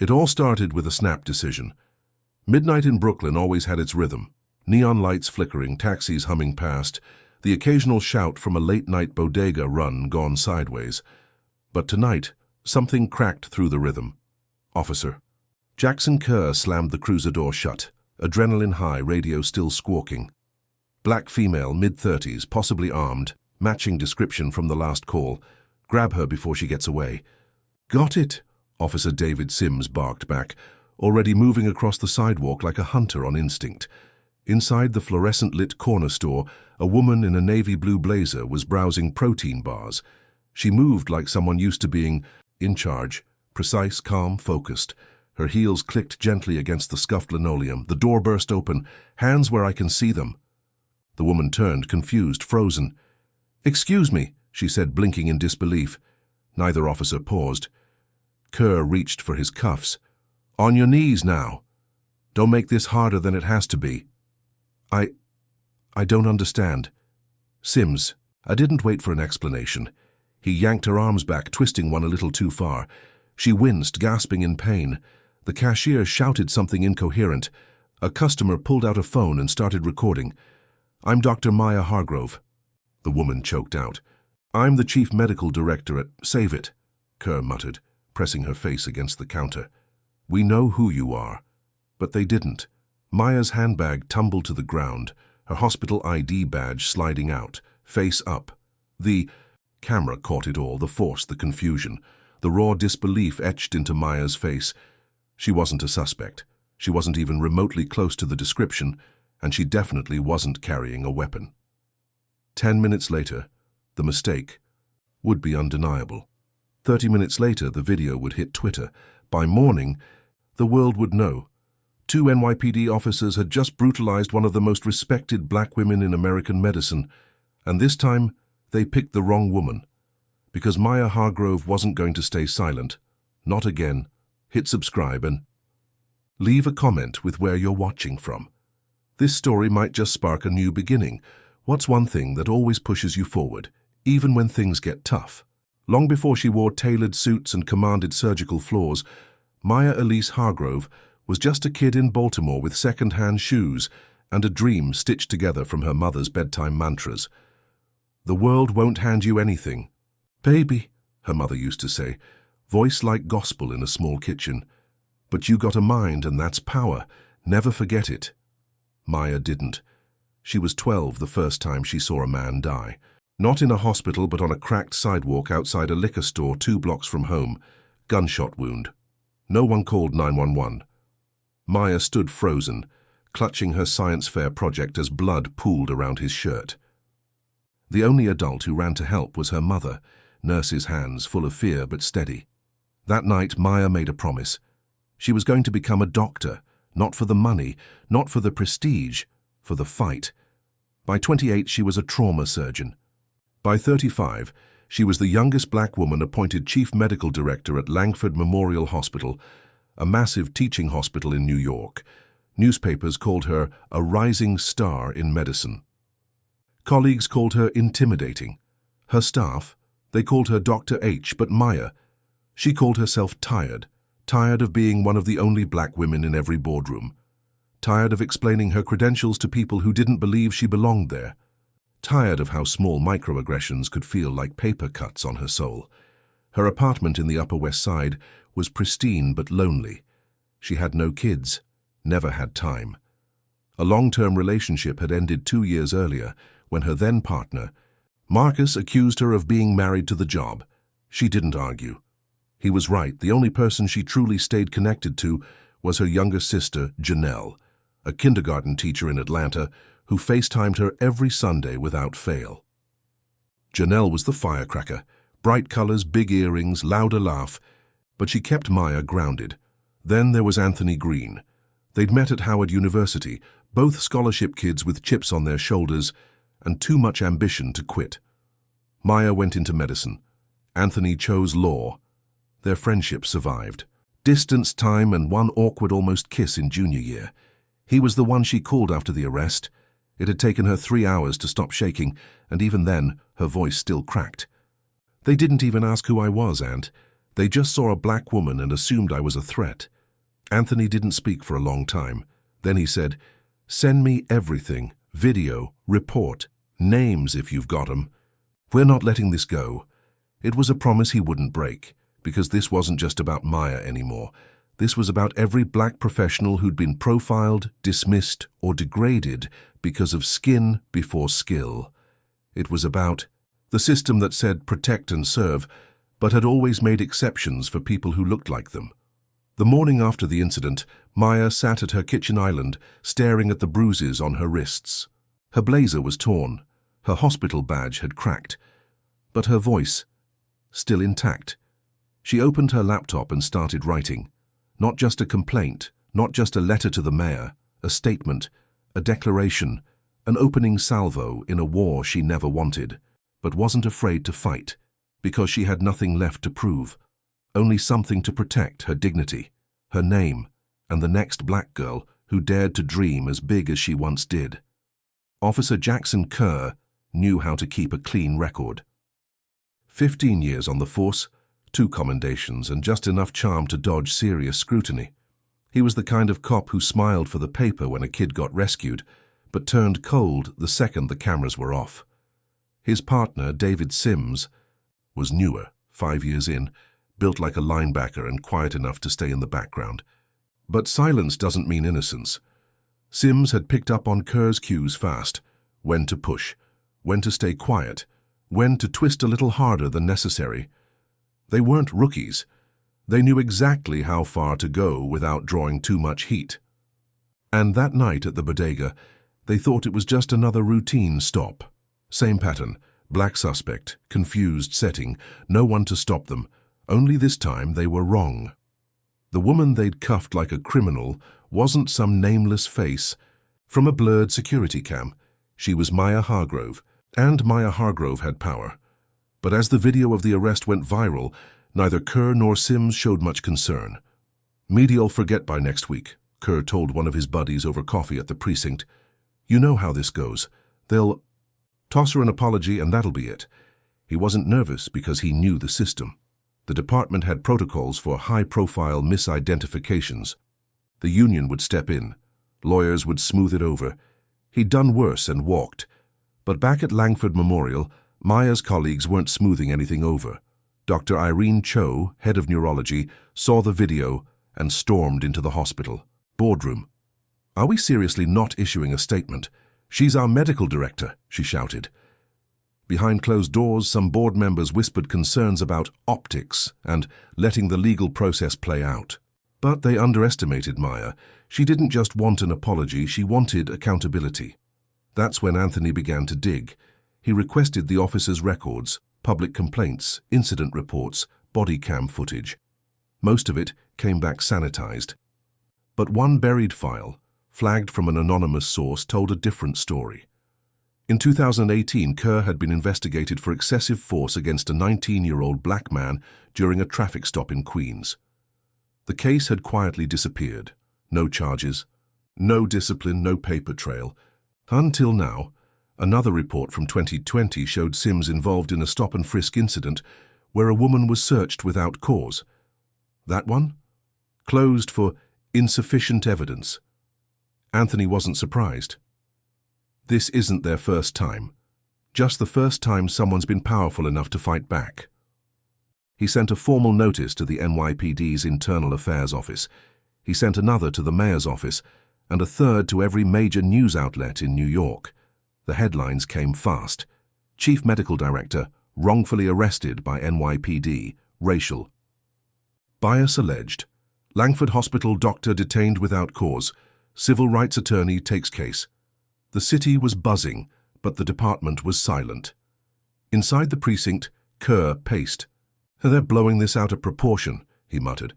It all started with a snap decision. Midnight in Brooklyn always had its rhythm. Neon lights flickering, taxis humming past, the occasional shout from a late-night bodega run gone sideways. But tonight, something cracked through the rhythm. Officer. Jackson Kerr slammed the cruiser door shut, adrenaline high, radio still squawking. Black female, mid-30s, possibly armed, matching description from the last call. Grab her before she gets away. Got it, Officer David Sims barked back, already moving across the sidewalk like a hunter on instinct. Inside the fluorescent-lit corner store, a woman in a navy blue blazer was browsing protein bars. She moved like someone used to being in charge, precise, calm, focused. Her heels clicked gently against the scuffed linoleum. The door burst open, hands where I can see them. The woman turned, confused, frozen. "Excuse me," she said, blinking in disbelief. Neither officer paused. Kerr reached for his cuffs. "On your knees now. Don't make this harder than it has to be." I don't understand." Sims. I didn't wait for an explanation. He yanked her arms back, twisting one a little too far. She winced, gasping in pain. The cashier shouted something incoherent. A customer pulled out a phone and started recording. "I'm Dr. Maya Hargrove." The woman choked out. "I'm the chief medical director at Save It," Kerr muttered, pressing her face against the counter. "We know who you are." But they didn't. Maya's handbag tumbled to the ground, her hospital ID badge sliding out, face up. The camera caught it all, the force, the confusion. The raw disbelief etched into Maya's face. She wasn't a suspect. She wasn't even remotely close to the description, and she definitely wasn't carrying a weapon. 10 minutes later, the mistake would be undeniable. 30 minutes later, the video would hit Twitter. By morning, the world would know. 2 NYPD officers had just brutalized one of the most respected black women in American medicine, and this time they picked the wrong woman. Because Maya Hargrove wasn't going to stay silent. Not again. Hit subscribe and leave a comment with where you're watching from. This story might just spark a new beginning. What's one thing that always pushes you forward, even when things get tough? Long before she wore tailored suits and commanded surgical floors, Maya Elise Hargrove was just a kid in Baltimore with second-hand shoes and a dream stitched together from her mother's bedtime mantras. "The world won't hand you anything, baby," her mother used to say, voice like gospel in a small kitchen. "But you got a mind, and that's power. Never forget it." Maya didn't. She was 12 the first time she saw a man die. Not in a hospital, but on a cracked sidewalk outside a liquor store 2 blocks from home. Gunshot wound. No one called 911. Maya stood frozen, clutching her science fair project as blood pooled around his shirt. The only adult who ran to help was her mother, nurse's hands full of fear but steady. That night, Maya made a promise. She was going to become a doctor, not for the money, not for the prestige, for the fight. By 28, she was a trauma surgeon. By 35, she was the youngest black woman appointed chief medical director at Langford Memorial Hospital, a massive teaching hospital in New York. Newspapers called her a rising star in medicine. Colleagues called her intimidating. Her staff, they called her Dr. H, but Maya, she called herself tired of being one of the only black women in every boardroom. Tired of explaining her credentials to people who didn't believe she belonged there. Tired of how small microaggressions could feel like paper cuts on her soul. Her apartment in the Upper West Side was pristine but lonely. She had no kids, never had time. A long-term relationship had ended 2 years earlier when her then-partner, Marcus, accused her of being married to the job. She didn't argue. He was right. The only person she truly stayed connected to was her younger sister, Janelle, a kindergarten teacher in Atlanta who FaceTimed her every Sunday without fail. Janelle was the firecracker. Bright colors, big earrings, louder laugh. But she kept Maya grounded. Then there was Anthony Green. They'd met at Howard University, both scholarship kids with chips on their shoulders and too much ambition to quit. Maya went into medicine. Anthony chose law. Their friendship survived. Distance, time, and one awkward almost kiss in junior year. He was the one she called after the arrest. It had taken her 3 hours to stop shaking, and even then, her voice still cracked. "They didn't even ask who I was, Aunt. They just saw a black woman and assumed I was a threat. Anthony didn't speak for a long time. Then he said, "Send me everything, video, report, names if you've got 'em. We're not letting this go." It was a promise he wouldn't break, because this wasn't just about Maya anymore. This was about every black professional who'd been profiled, dismissed, or degraded because of skin before skill. It was about the system that said protect and serve, but had always made exceptions for people who looked like them. The morning after the incident, Maya sat at her kitchen island, staring at the bruises on her wrists. Her blazer was torn, her hospital badge had cracked, but her voice, still intact. She opened her laptop and started writing. Not just a complaint, not just a letter to the mayor, a statement, a declaration, an opening salvo in a war she never wanted, but wasn't afraid to fight, because she had nothing left to prove, only something to protect: her dignity, her name, and the next black girl who dared to dream as big as she once did. Officer Jackson Kerr knew how to keep a clean record. 15 years on the force, 2 commendations, and just enough charm to dodge serious scrutiny. He was the kind of cop who smiled for the paper when a kid got rescued, but turned cold the second the cameras were off. His partner, David Sims, was newer, 5 years in, built like a linebacker and quiet enough to stay in the background. But silence doesn't mean innocence. Sims had picked up on Kerr's cues fast: when to push, when to stay quiet, when to twist a little harder than necessary. They weren't rookies. They knew exactly how far to go without drawing too much heat. And that night at the bodega, they thought it was just another routine stop. Same pattern, black suspect, confused setting, no one to stop them. Only this time they were wrong. The woman they'd cuffed like a criminal wasn't some nameless face from a blurred security cam. She was Maya Hargrove, and Maya Hargrove had power. But as the video of the arrest went viral, neither Kerr nor Sims showed much concern. "Media'll forget by next week," Kerr told one of his buddies over coffee at the precinct. "You know how this goes. They'll toss her an apology and that'll be it." He wasn't nervous because he knew the system. The department had protocols for high-profile misidentifications. The union would step in. Lawyers would smooth it over. He'd done worse and walked. But back at Langford Memorial, Maya's colleagues weren't smoothing anything over. Dr. Irene Cho, head of neurology, saw the video and stormed into the hospital boardroom. "Are we seriously not issuing a statement? She's our medical director," she shouted. Behind closed doors, some board members whispered concerns about optics and letting the legal process play out. But they underestimated Maya. She didn't just want an apology, she wanted accountability. That's when Anthony began to dig. He requested the officers' records, public complaints, incident reports, body cam footage. Most of it came back sanitized. But one buried file, flagged from an anonymous source, told a different story. In 2018, Kerr had been investigated for excessive force against a 19-year-old black man during a traffic stop in Queens. The case had quietly disappeared. No charges, no discipline, no paper trail. Until now, another report from 2020 showed Sims involved in a stop-and-frisk incident where a woman was searched without cause. That one? Closed for insufficient evidence. Anthony wasn't surprised. This isn't their first time. Just the first time someone's been powerful enough to fight back. He sent a formal notice to the NYPD's Internal Affairs Office. He sent another to the mayor's office, and a third to every major news outlet in New York. The headlines came fast. Chief Medical Director wrongfully arrested by NYPD, racial. Bias alleged. Langford Hospital doctor detained without cause. Civil rights attorney takes case. The city was buzzing, but the department was silent. Inside the precinct, Kerr paced. "They're blowing this out of proportion," he muttered.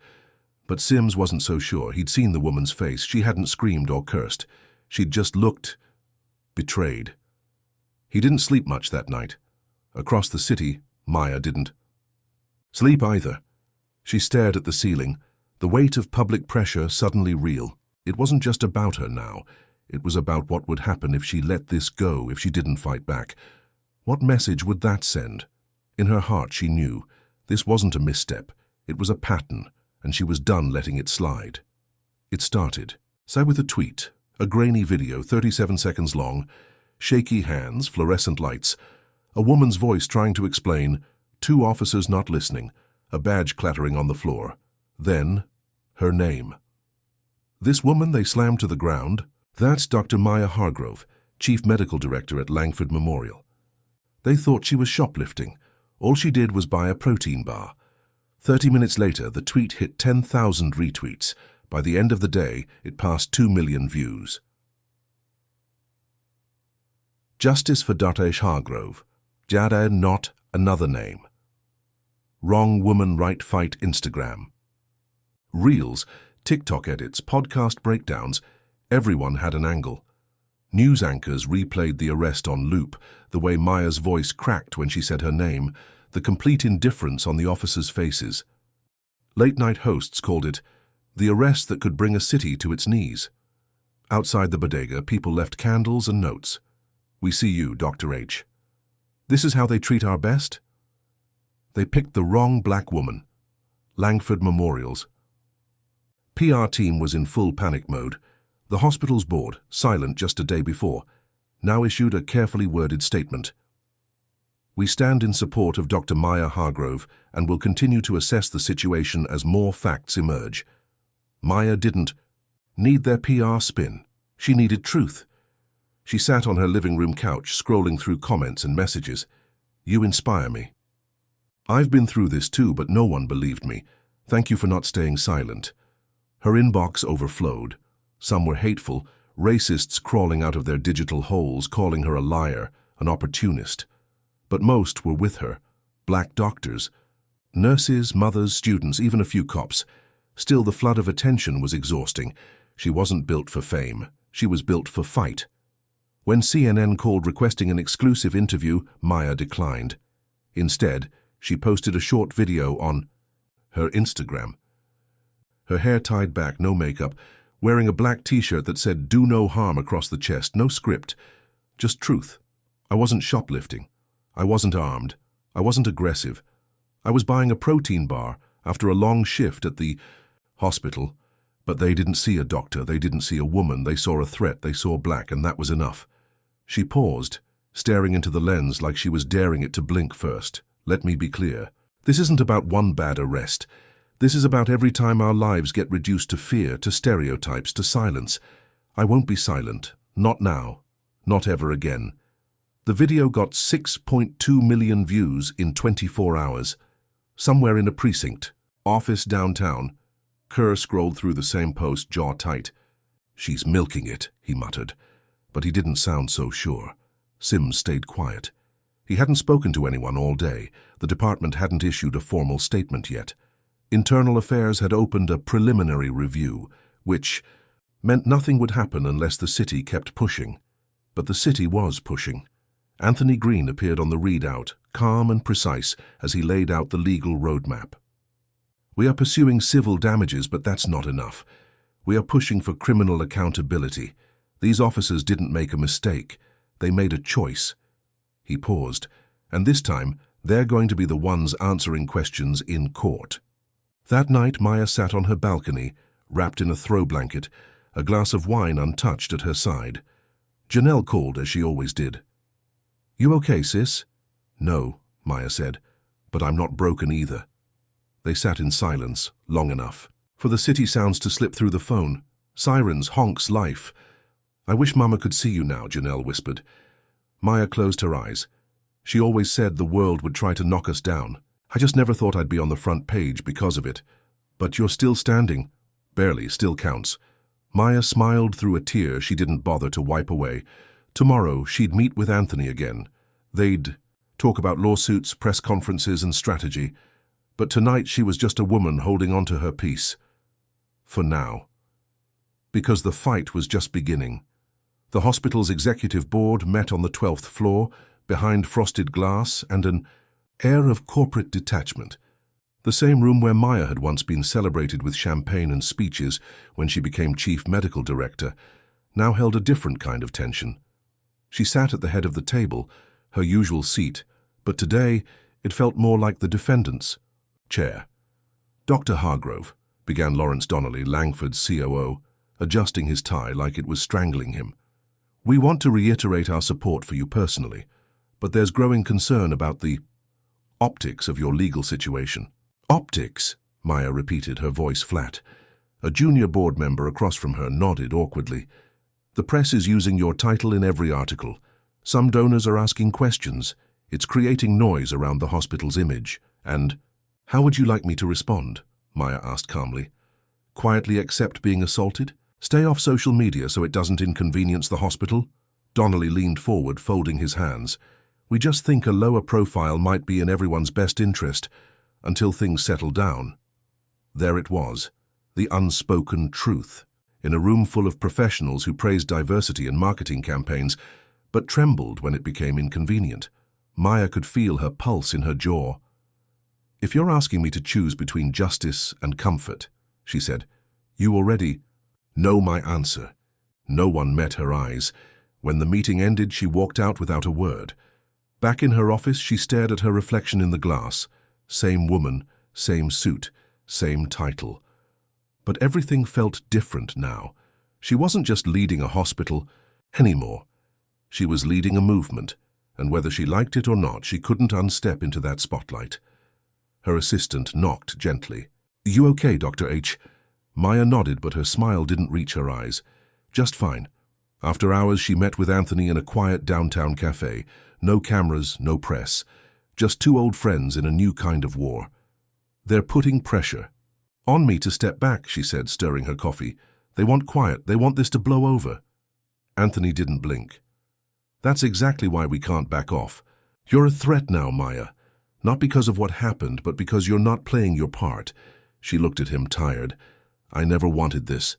But Sims wasn't so sure. He'd seen the woman's face. She hadn't screamed or cursed. She'd just looked betrayed. He didn't sleep much that night. Across the city, Maya didn't sleep either. She stared at the ceiling, the weight of public pressure suddenly real. It wasn't just about her now. It was about what would happen if she let this go, if she didn't fight back. What message would that send? In her heart, she knew this wasn't a misstep. It was a pattern, and she was done letting it slide. It started, say with a tweet, a grainy video 37 seconds long, shaky hands, fluorescent lights, a woman's voice trying to explain, two officers not listening, a badge clattering on the floor. Then, her name. This woman they slammed to the ground, that's Dr. Maya Hargrove, Chief Medical Director at Langford Memorial. They thought she was shoplifting. All she did was buy a protein bar. 30 minutes later, the tweet hit 10,000 retweets. By the end of the day, it passed 2 million views. Justice for Dr. Hargrove. Jada not another name. Wrong woman right fight Instagram. Reels, TikTok edits, podcast breakdowns, everyone had an angle. News anchors replayed the arrest on loop, the way Maya's voice cracked when she said her name, the complete indifference on the officers' faces. Late-night hosts called it the arrest that could bring a city to its knees. Outside the bodega, people left candles and notes. "We see you, Dr. H." This is how they treat our best? They picked the wrong black woman. Langford Memorial's PR team was in full panic mode. The hospital's board, silent just a day before, now issued a carefully worded statement. "We stand in support of Dr. Maya Hargrove and will continue to assess the situation as more facts emerge." Maya didn't need their PR spin. She needed truth. She sat on her living room couch, scrolling through comments and messages. "You inspire me. I've been through this too, but no one believed me. Thank you for not staying silent." Her inbox overflowed. Some were hateful, racists crawling out of their digital holes, calling her a liar, an opportunist. But most were with her. Black doctors, nurses, mothers, students, even a few cops. Still, the flood of attention was exhausting. She wasn't built for fame. She was built for fight. When CNN called requesting an exclusive interview, Maya declined. Instead, she posted a short video on her Instagram. Her hair tied back, no makeup, wearing a black t-shirt that said "Do no harm" across the chest, no script, just truth. "I wasn't shoplifting. I wasn't armed. I wasn't aggressive. I was buying a protein bar after a long shift at the hospital. But they didn't see a doctor, they didn't see a woman, they saw a threat, they saw black, and that was enough." She paused, staring into the lens like she was daring it to blink first. "Let me be clear. This isn't about one bad arrest. This is about every time our lives get reduced to fear, to stereotypes, to silence. I won't be silent. Not now. Not ever again." The video got 6.2 million views in 24 hours. Somewhere in a precinct, office downtown, Kerr scrolled through the same post, jaw tight. "She's milking it," he muttered. But he didn't sound so sure. Sims stayed quiet. He hadn't spoken to anyone all day. The department hadn't issued a formal statement yet. Internal Affairs had opened a preliminary review, which meant nothing would happen unless the city kept pushing. But the city was pushing. Anthony Green appeared on the readout, calm and precise, as he laid out the legal roadmap. "We are pursuing civil damages, but that's not enough. We are pushing for criminal accountability. These officers didn't make a mistake. They made a choice." He paused. "And this time, they're going to be the ones answering questions in court." That night, Maya sat on her balcony, wrapped in a throw blanket, a glass of wine untouched at her side. Janelle called, as she always did. "You okay, sis?" "No," Maya said, "but I'm not broken either." They sat in silence, long enough, for the city sounds to slip through the phone. Sirens, honks, life. "I wish Mama could see you now," Janelle whispered. Maya closed her eyes. She always said the world would try to knock us down. "I just never thought I'd be on the front page because of it. But you're still standing." "Barely, still counts." Maya smiled through a tear she didn't bother to wipe away. Tomorrow, she'd meet with Anthony again. They'd talk about lawsuits, press conferences, and strategy. But tonight she was just a woman holding on to her peace. For now. Because the fight was just beginning. The hospital's executive board met on the 12th floor, behind frosted glass and an air of corporate detachment. The same room where Maya had once been celebrated with champagne and speeches when she became chief medical director, now held a different kind of tension. She sat at the head of the table, her usual seat, but today it felt more like the defendant's chair. Dr. Hargrove, began Lawrence Donnelly, Langford's COO, adjusting his tie like it was strangling him. We want to reiterate our support for you personally, but there's growing concern about the optics of your legal situation. Optics, Maya repeated, her voice flat. A junior board member across from her nodded awkwardly. The press is using your title in every article. Some donors are asking questions. It's creating noise around the hospital's image. And how would you like me to respond? Maya asked calmly. Quietly accept being assaulted? Stay off social media so it doesn't inconvenience the hospital? Donnelly leaned forward, folding his hands. We just think a lower profile might be in everyone's best interest until things settle down. There it was, the unspoken truth, in a room full of professionals who praised diversity in marketing campaigns, but trembled when it became inconvenient. Maya could feel her pulse in her jaw. If you're asking me to choose between justice and comfort, she said, you already know my answer. No one met her eyes. When the meeting ended, she walked out without a word. Back in her office, she stared at her reflection in the glass. Same woman, same suit, same title. But everything felt different now. She wasn't just leading a hospital anymore. She was leading a movement, and whether she liked it or not, she couldn't unstep into that spotlight. Her assistant knocked gently. You okay, Dr. H? Maya nodded, but her smile didn't reach her eyes. Just fine. After hours, she met with Anthony in a quiet downtown cafe. No cameras, no press. Just two old friends in a new kind of war. They're putting pressure on me to step back, she said, stirring her coffee. They want quiet. They want this to blow over. Anthony didn't blink. That's exactly why we can't back off. You're a threat now, Maya. Not because of what happened, but because you're not playing your part. She looked at him, tired. I never wanted this.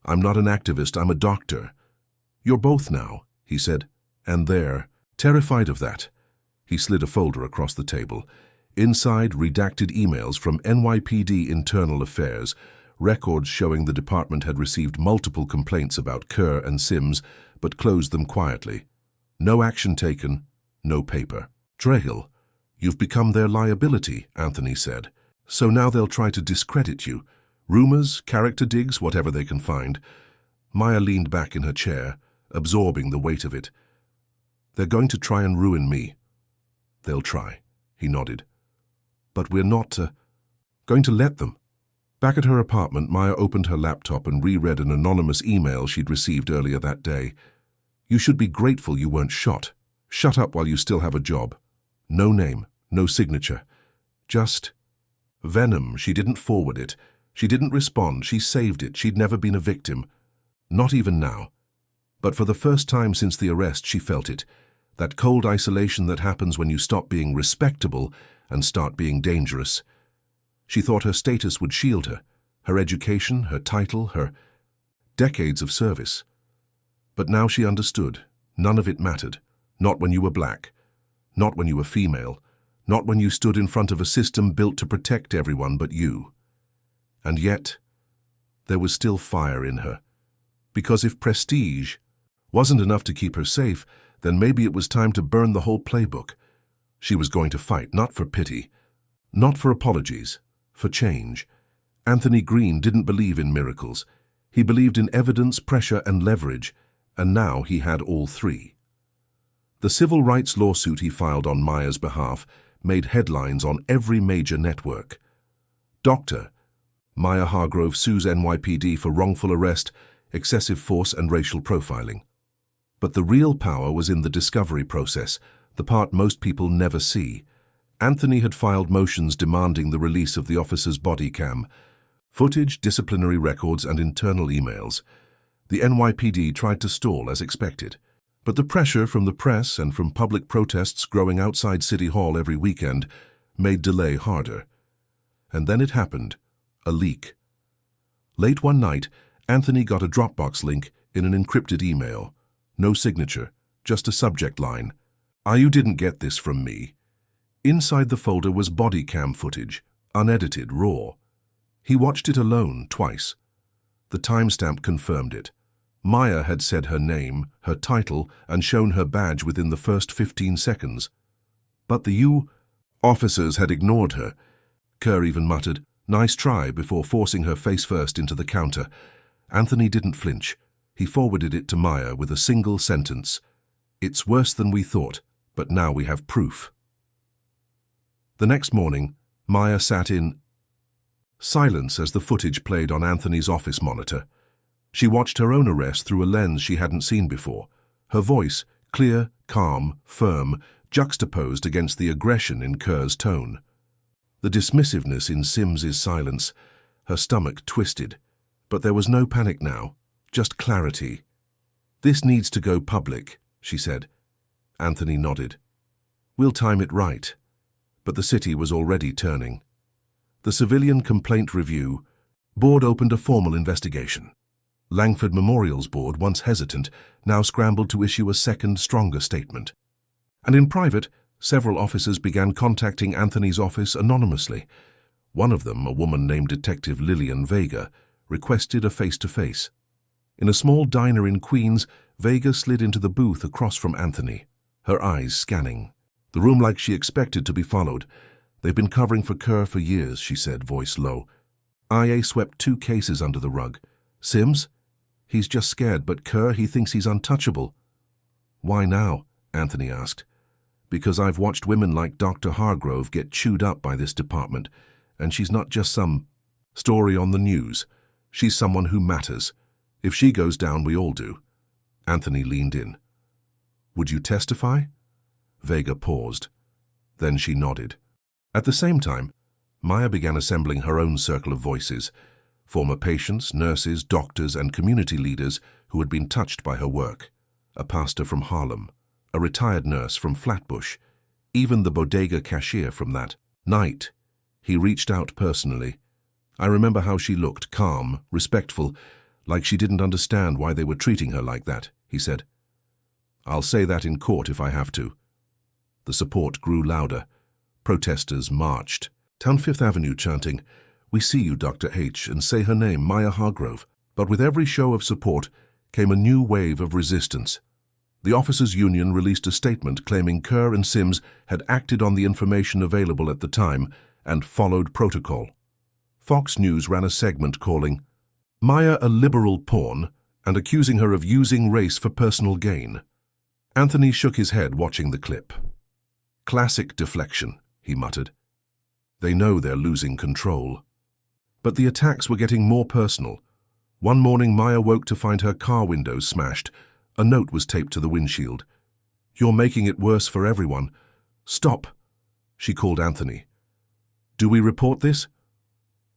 I'm not an activist, I'm a doctor. You're both now, he said. And they're terrified of that. He slid a folder across the table. Inside, redacted emails from NYPD Internal Affairs, records showing the department had received multiple complaints about Kerr and Sims, but closed them quietly. No action taken, no paper. Trail, you've become their liability, Anthony said. So now they'll try to discredit you. Rumors, character digs, whatever they can find. Maya leaned back in her chair, absorbing the weight of it. They're going to try and ruin me. They'll try, he nodded. But we're not going to let them. Back at her apartment, Maya opened her laptop and reread an anonymous email she'd received earlier that day. You should be grateful you weren't shot. Shut up while you still have a job. No name, no signature. Just venom. She didn't forward it. She didn't respond. She saved it. She'd never been a victim. Not even now. But for the first time since the arrest, she felt it. That cold isolation that happens when you stop being respectable and start being dangerous. She thought her status would shield her. Her education, her title, her decades of service. But now she understood. None of it mattered. Not when you were black. Not when you were female. Not when you stood in front of a system built to protect everyone but you. And yet, there was still fire in her. Because if prestige wasn't enough to keep her safe, then maybe it was time to burn the whole playbook. She was going to fight, not for pity, not for apologies, for change. Anthony Green didn't believe in miracles. He believed in evidence, pressure, and leverage, and now he had all three. The civil rights lawsuit he filed on Maya's behalf made headlines on every major network. Dr. Maya Hargrove sues NYPD for wrongful arrest, excessive force, and racial profiling. But the real power was in the discovery process, the part most people never see. Anthony had filed motions demanding the release of the officer's body cam, footage, disciplinary records, and internal emails. The NYPD tried to stall as expected. But the pressure from the press and from public protests growing outside City Hall every weekend made delay harder. And then it happened. A leak. Late one night, Anthony got a Dropbox link in an encrypted email. No signature, just a subject line. You didn't get this from me. Inside the folder was body cam footage, unedited, raw. He watched it alone twice. The timestamp confirmed it. Maya had said her name, her title, and shown her badge within the first 15 seconds. But the officers had ignored her. Kerr even muttered, Nice try before forcing her face first into the counter. Anthony didn't flinch. He forwarded it to Maya with a single sentence. It's worse than we thought, but now we have proof. The next morning, Maya sat in silence as the footage played on Anthony's office monitor. She watched her own arrest through a lens she hadn't seen before. Her voice, clear, calm, firm, juxtaposed against the aggression in Kerr's tone. The dismissiveness in Sims's silence. Her stomach twisted. But there was no panic now, just clarity. "This needs to go public," she said. Anthony nodded. "We'll time it right." But the city was already turning. The Civilian Complaint Review Board opened a formal investigation. Langford Memorial's board, once hesitant, now scrambled to issue a second, stronger statement. And in private, several officers began contacting Anthony's office anonymously. One of them, a woman named Detective Lillian Vega, requested a face-to-face. In a small diner in Queens, Vega slid into the booth across from Anthony, her eyes scanning. The room like she expected to be followed. "They've been covering for Kerr for years," she said, voice low. IA swept 2 cases under the rug. "Sims? He's just scared, but Kerr, he thinks he's untouchable." "Why now?" Anthony asked. "Because I've watched women like Dr. Hargrove get chewed up by this department, and she's not just some story on the news. She's someone who matters. If she goes down, we all do." Anthony leaned in. "Would you testify?" Vega paused. Then she nodded. At the same time, Maya began assembling her own circle of voices, former patients, nurses, doctors, and community leaders who had been touched by her work. A pastor from Harlem, a retired nurse from Flatbush, even the bodega cashier from that night. He reached out personally. "I remember how she looked, calm, respectful, like she didn't understand why they were treating her like that," he said. "I'll say that in court if I have to." The support grew louder. Protesters marched down Fifth Avenue chanting, "We see you, Dr. H," and say her name, Maya Hargrove. But with every show of support came a new wave of resistance. The officers' union released a statement claiming Kerr and Sims had acted on the information available at the time and followed protocol. Fox News ran a segment calling Maya a liberal pawn and accusing her of using race for personal gain. Anthony shook his head watching the clip. "Classic deflection," he muttered. "They know they're losing control." But the attacks were getting more personal. One morning, Maya woke to find her car windows smashed. A note was taped to the windshield. "You're making it worse for everyone. Stop," she called Anthony. "Do we report this?"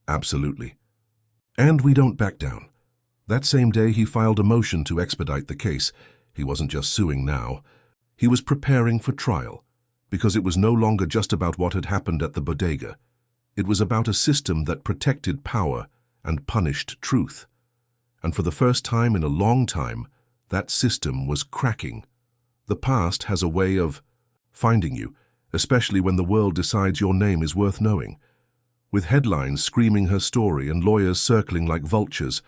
"Absolutely. And we don't back down." That same day, he filed a motion to expedite the case. He wasn't just suing now. He was preparing for trial, because it was no longer just about what had happened at the bodega. It was about a system that protected power and punished truth. And for the first time in a long time, that system was cracking. The past has a way of finding you, especially when the world decides your name is worth knowing. With headlines screaming her story and lawyers circling like vultures,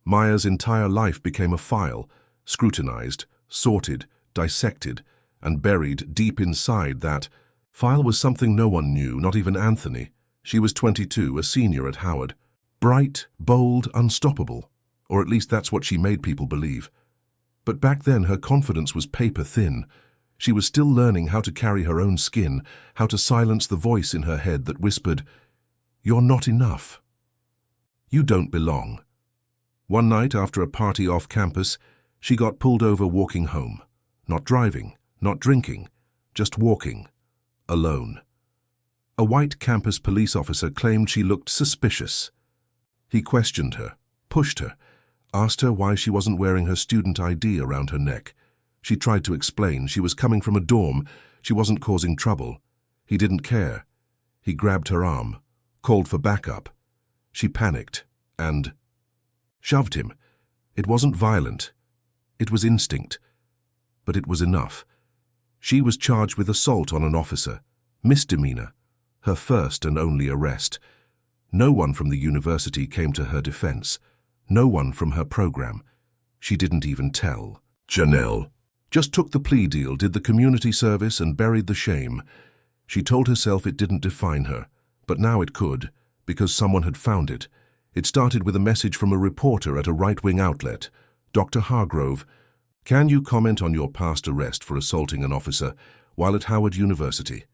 Maya's entire life became a file, scrutinized, sorted, dissected, and buried deep inside that file was something no one knew, not even Anthony. She was 22, a senior at Howard. Bright, bold, unstoppable. Or at least that's what she made people believe. But back then her confidence was paper thin. She was still learning how to carry her own skin, how to silence the voice in her head that whispered, "You're not enough. You don't belong." One night after a party off campus, she got pulled over walking home. Not driving, not drinking, just walking, alone. A white campus police officer claimed she looked suspicious. He questioned her, pushed her, asked her why she wasn't wearing her student ID around her neck. She tried to explain she was coming from a dorm, she wasn't causing trouble. He didn't care. He grabbed her arm, called for backup. She panicked and shoved him. It wasn't violent. It was instinct. But it was enough. She was charged with assault on an officer, misdemeanor, her first and only arrest. No one from the university came to her defense. No one from her program. She didn't even tell. Janelle just took the plea deal, did the community service, and buried the shame. She told herself it didn't define her, but now it could, because someone had found it. It started with a message from a reporter at a right-wing outlet. Dr. Hargrove, can you comment on your past arrest for assaulting an officer while at Howard University?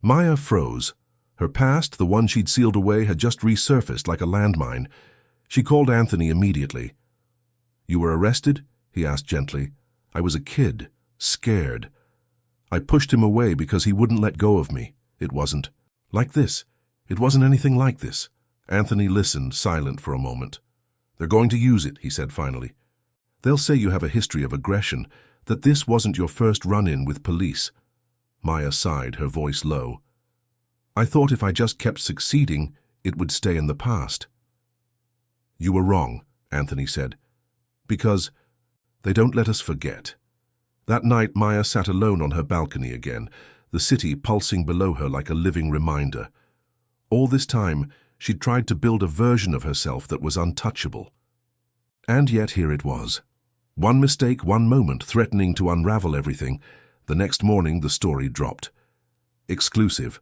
Maya froze. Her past, the one she'd sealed away, had just resurfaced like a landmine. She called Anthony immediately. You were arrested? He asked gently. I was a kid, scared. I pushed him away because he wouldn't let go of me. It wasn't like this. It wasn't anything like this. Anthony listened, silent for a moment. They're going to use it, he said finally. They'll say you have a history of aggression, that this wasn't your first run-in with police. Maya sighed, her voice low. I thought if I just kept succeeding, it would stay in the past. You were wrong, Anthony said, because they don't let us forget. That night, Maya sat alone on her balcony again, the city pulsing below her like a living reminder. All this time, she'd tried to build a version of herself that was untouchable. And yet here it was. One mistake, one moment, threatening to unravel everything. The next morning, the story dropped. Exclusive.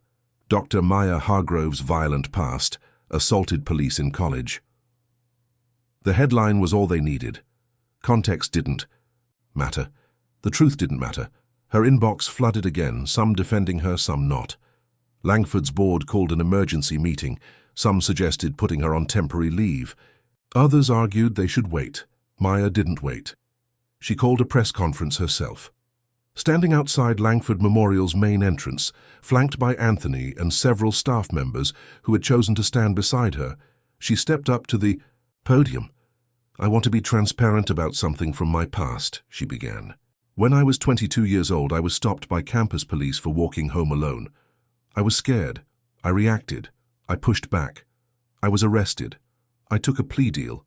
Dr. Maya Hargrove's violent past, assaulted police in college. The headline was all they needed. Context didn't matter. The truth didn't matter. Her inbox flooded again, some defending her, some not. Langford's board called an emergency meeting. Some suggested putting her on temporary leave. Others argued they should wait. Maya didn't wait. She called a press conference herself. Standing outside Langford Memorial's main entrance, flanked by Anthony and several staff members who had chosen to stand beside her, she stepped up to the podium. I want to be transparent about something from my past, she began. When I was 22 years old, I was stopped by campus police for walking home alone. I was scared. I reacted. I pushed back. I was arrested. I took a plea deal.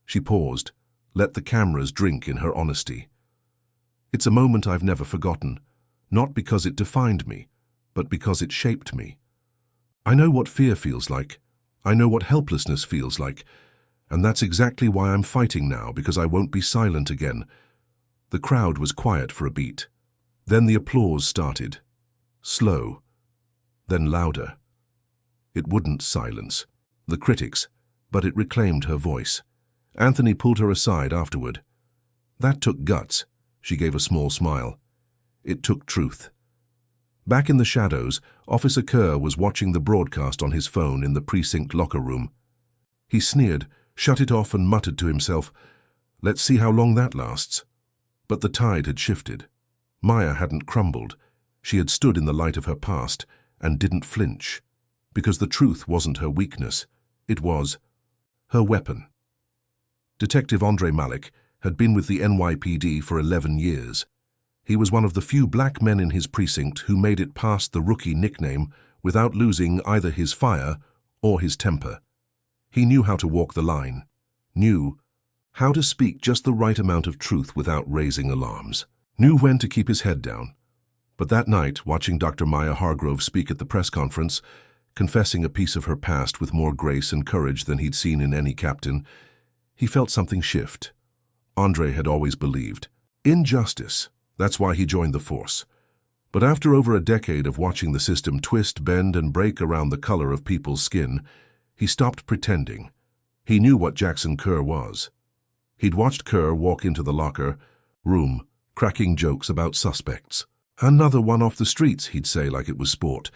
She paused, let the cameras drink in her honesty. It's a moment I've never forgotten, not because it defined me, but because it shaped me. I know what fear feels like. I know what helplessness feels like. And that's exactly why I'm fighting now, because I won't be silent again. The crowd was quiet for a beat. Then the applause started. Slow. Then louder. It wouldn't silence the critics, but it reclaimed her voice. Anthony pulled her aside afterward. That took guts. She gave a small smile. It took truth. Back in the shadows, Officer Kerr was watching the broadcast on his phone in the precinct locker room. He sneered, shut it off and muttered to himself, let's see how long that lasts. But the tide had shifted. Maya hadn't crumbled. She had stood in the light of her past and didn't flinch, because the truth wasn't her weakness. It was her weapon. Detective Andre Malik had been with the NYPD for 11 years. He was one of the few black men in his precinct who made it past the rookie nickname without losing either his fire or his temper. He knew how to walk the line, knew how to speak just the right amount of truth without raising alarms, knew when to keep his head down. But that night, watching Dr. Maya Hargrove speak at the press conference, confessing a piece of her past with more grace and courage than he'd seen in any captain, he felt something shift. Andre had always believed in justice. That's why he joined the force. But after over a decade of watching the system twist, bend, and break around the color of people's skin, he stopped pretending. He knew what Jackson Kerr was. He'd watched Kerr walk into the locker room, cracking jokes about suspects. Another one off the streets, he'd say like it was sport.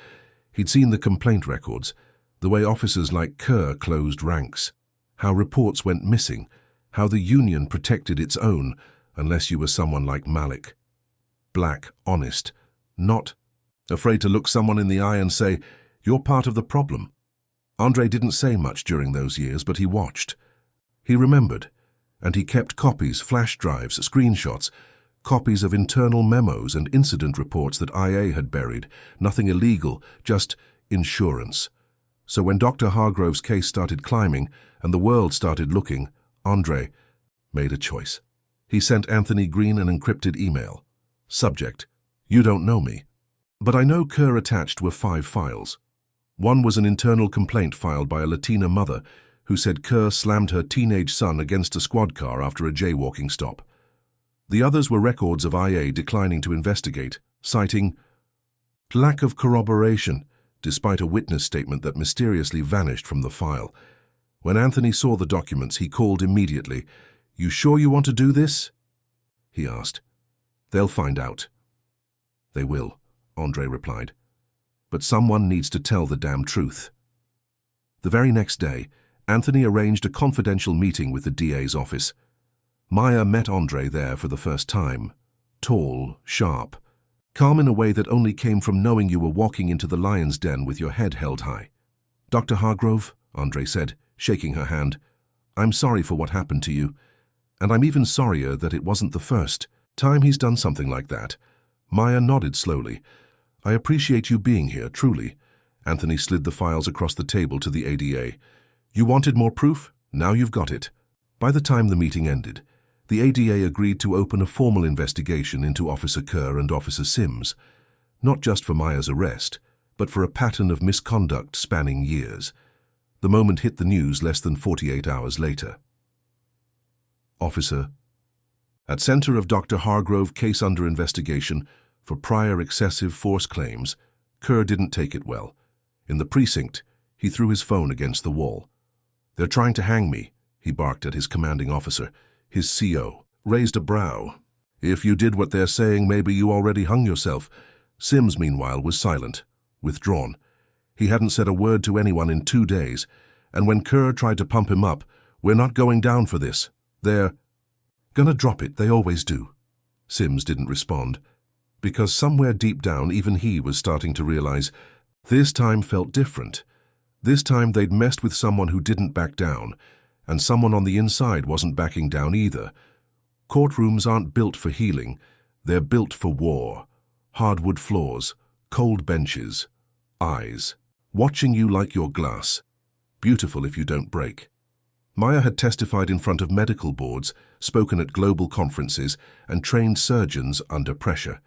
He'd seen the complaint records, the way officers like Kerr closed ranks, how reports went missing, how the union protected its own unless you were someone like Malik. Black, honest, not afraid to look someone in the eye and say, you're part of the problem. Andre didn't say much during those years, but he watched. He remembered, and he kept copies, flash drives, screenshots, copies of internal memos and incident reports that IA had buried. Nothing illegal, just insurance. So when Dr. Hargrove's case started climbing and the world started looking, Andre made a choice. He sent Anthony Green an encrypted email. Subject, you don't know me. But I know Kerr attached were 5 files. One was an internal complaint filed by a Latina mother who said Kerr slammed her teenage son against a squad car after a jaywalking stop. The others were records of IA declining to investigate, citing lack of corroboration, despite a witness statement that mysteriously vanished from the file. When Anthony saw the documents, he called immediately. "You sure you want to do this?" he asked. "They'll find out." "They will," Andre replied. "But someone needs to tell the damn truth." The very next day, Anthony arranged a confidential meeting with the DA's office. Maya met Andre there for the first time. Tall, sharp, calm in a way that only came from knowing you were walking into the lion's den with your head held high. "Dr. Hargrove," Andre said, shaking her hand, "I'm sorry for what happened to you, and I'm even sorrier that it wasn't the first time he's done something like that." Maya nodded slowly. "I appreciate you being here, truly." Anthony slid the files across the table to the ADA. "You wanted more proof? Now you've got it." By the time the meeting ended, the ADA agreed to open a formal investigation into Officer Kerr and Officer Sims, not just for Maya's arrest, but for a pattern of misconduct spanning years. The moment hit the news less than 48 hours later. Officer. At center of Dr. Hargrove case under investigation for prior excessive force claims, Kerr didn't take it well. In the precinct, he threw his phone against the wall. "They're trying to hang me," he barked at his commanding officer. His CO raised a brow. "If you did what they're saying, maybe you already hung yourself." Sims, meanwhile, was silent, withdrawn. He hadn't said a word to anyone in 2 days, and when Kerr tried to pump him up, "We're not going down for this. They're gonna drop it, they always do." Sims didn't respond, because somewhere deep down even he was starting to realize this time felt different. This time they'd messed with someone who didn't back down, and someone on the inside wasn't backing down either. Courtrooms aren't built for healing, they're built for war. Hardwood floors, cold benches, eyes, watching you like you're glass. Beautiful if you don't break. Maya had testified in front of medical boards, spoken at global conferences, and trained surgeons under pressure.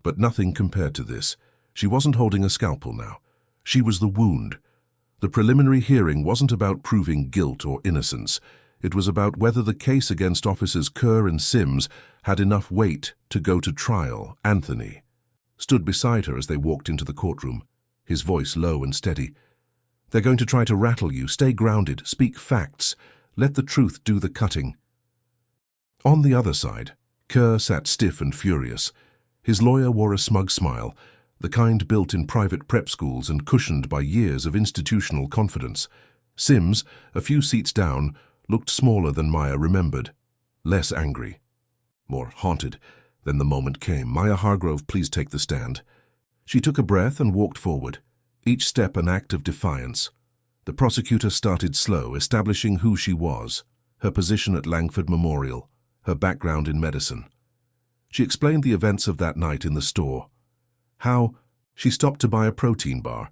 But nothing compared to this. She wasn't holding a scalpel now. She was the wound. The preliminary hearing wasn't about proving guilt or innocence. It was about whether the case against Officers Kerr and Sims had enough weight to go to trial. Anthony stood beside her as they walked into the courtroom, his voice low and steady. "They're going to try to rattle you. Stay grounded. Speak facts. Let the truth do the cutting." On the other side, Kerr sat stiff and furious. His lawyer wore a smug smile, the kind built in private prep schools and cushioned by years of institutional confidence. Sims, a few seats down, looked smaller than Maya remembered, less angry, more haunted. Then the moment came. "Maya Hargrove, please take the stand." She took a breath and walked forward, each step an act of defiance. The prosecutor started slow, establishing who she was, her position at Langford Memorial, her background in medicine. She explained the events of that night in the store. How she stopped to buy a protein bar,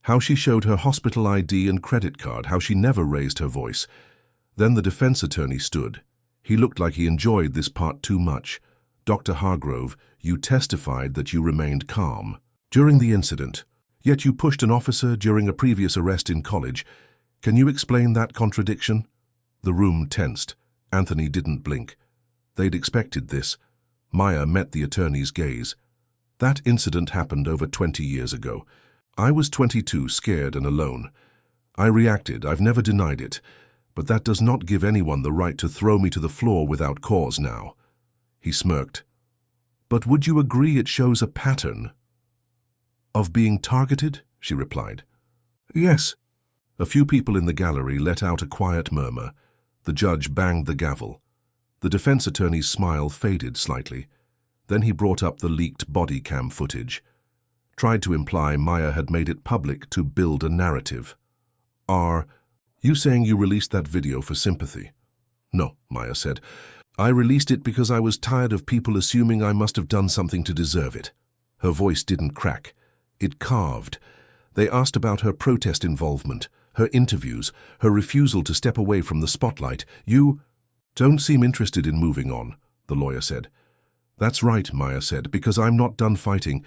how she showed her hospital ID and credit card, how she never raised her voice. Then the defense attorney stood. He looked like he enjoyed this part too much. "Dr. Hargrove, you testified that you remained calm during the incident, yet you pushed an officer during a previous arrest in college. Can you explain that contradiction?" The room tensed. Anthony didn't blink. They'd expected this. Maya met the attorney's gaze. "That incident happened over 20 years ago. I was 22, scared and alone. I reacted. I've never denied it. But that does not give anyone the right to throw me to the floor without cause now." He smirked. "But would you agree it shows a pattern of being targeted?" she replied. "Yes." A few people in the gallery let out a quiet murmur. The judge banged the gavel. The defense attorney's smile faded slightly. Then he brought up the leaked body cam footage. Tried to imply Maya had made it public to build a narrative. "Are you saying you released that video for sympathy?" "No," Maya said. "I released it because I was tired of people assuming I must have done something to deserve it." Her voice didn't crack. It carved. They asked about her protest involvement, her interviews, her refusal to step away from the spotlight. "You don't seem interested in moving on," the lawyer said. "That's right," Maya said, "because I'm not done fighting."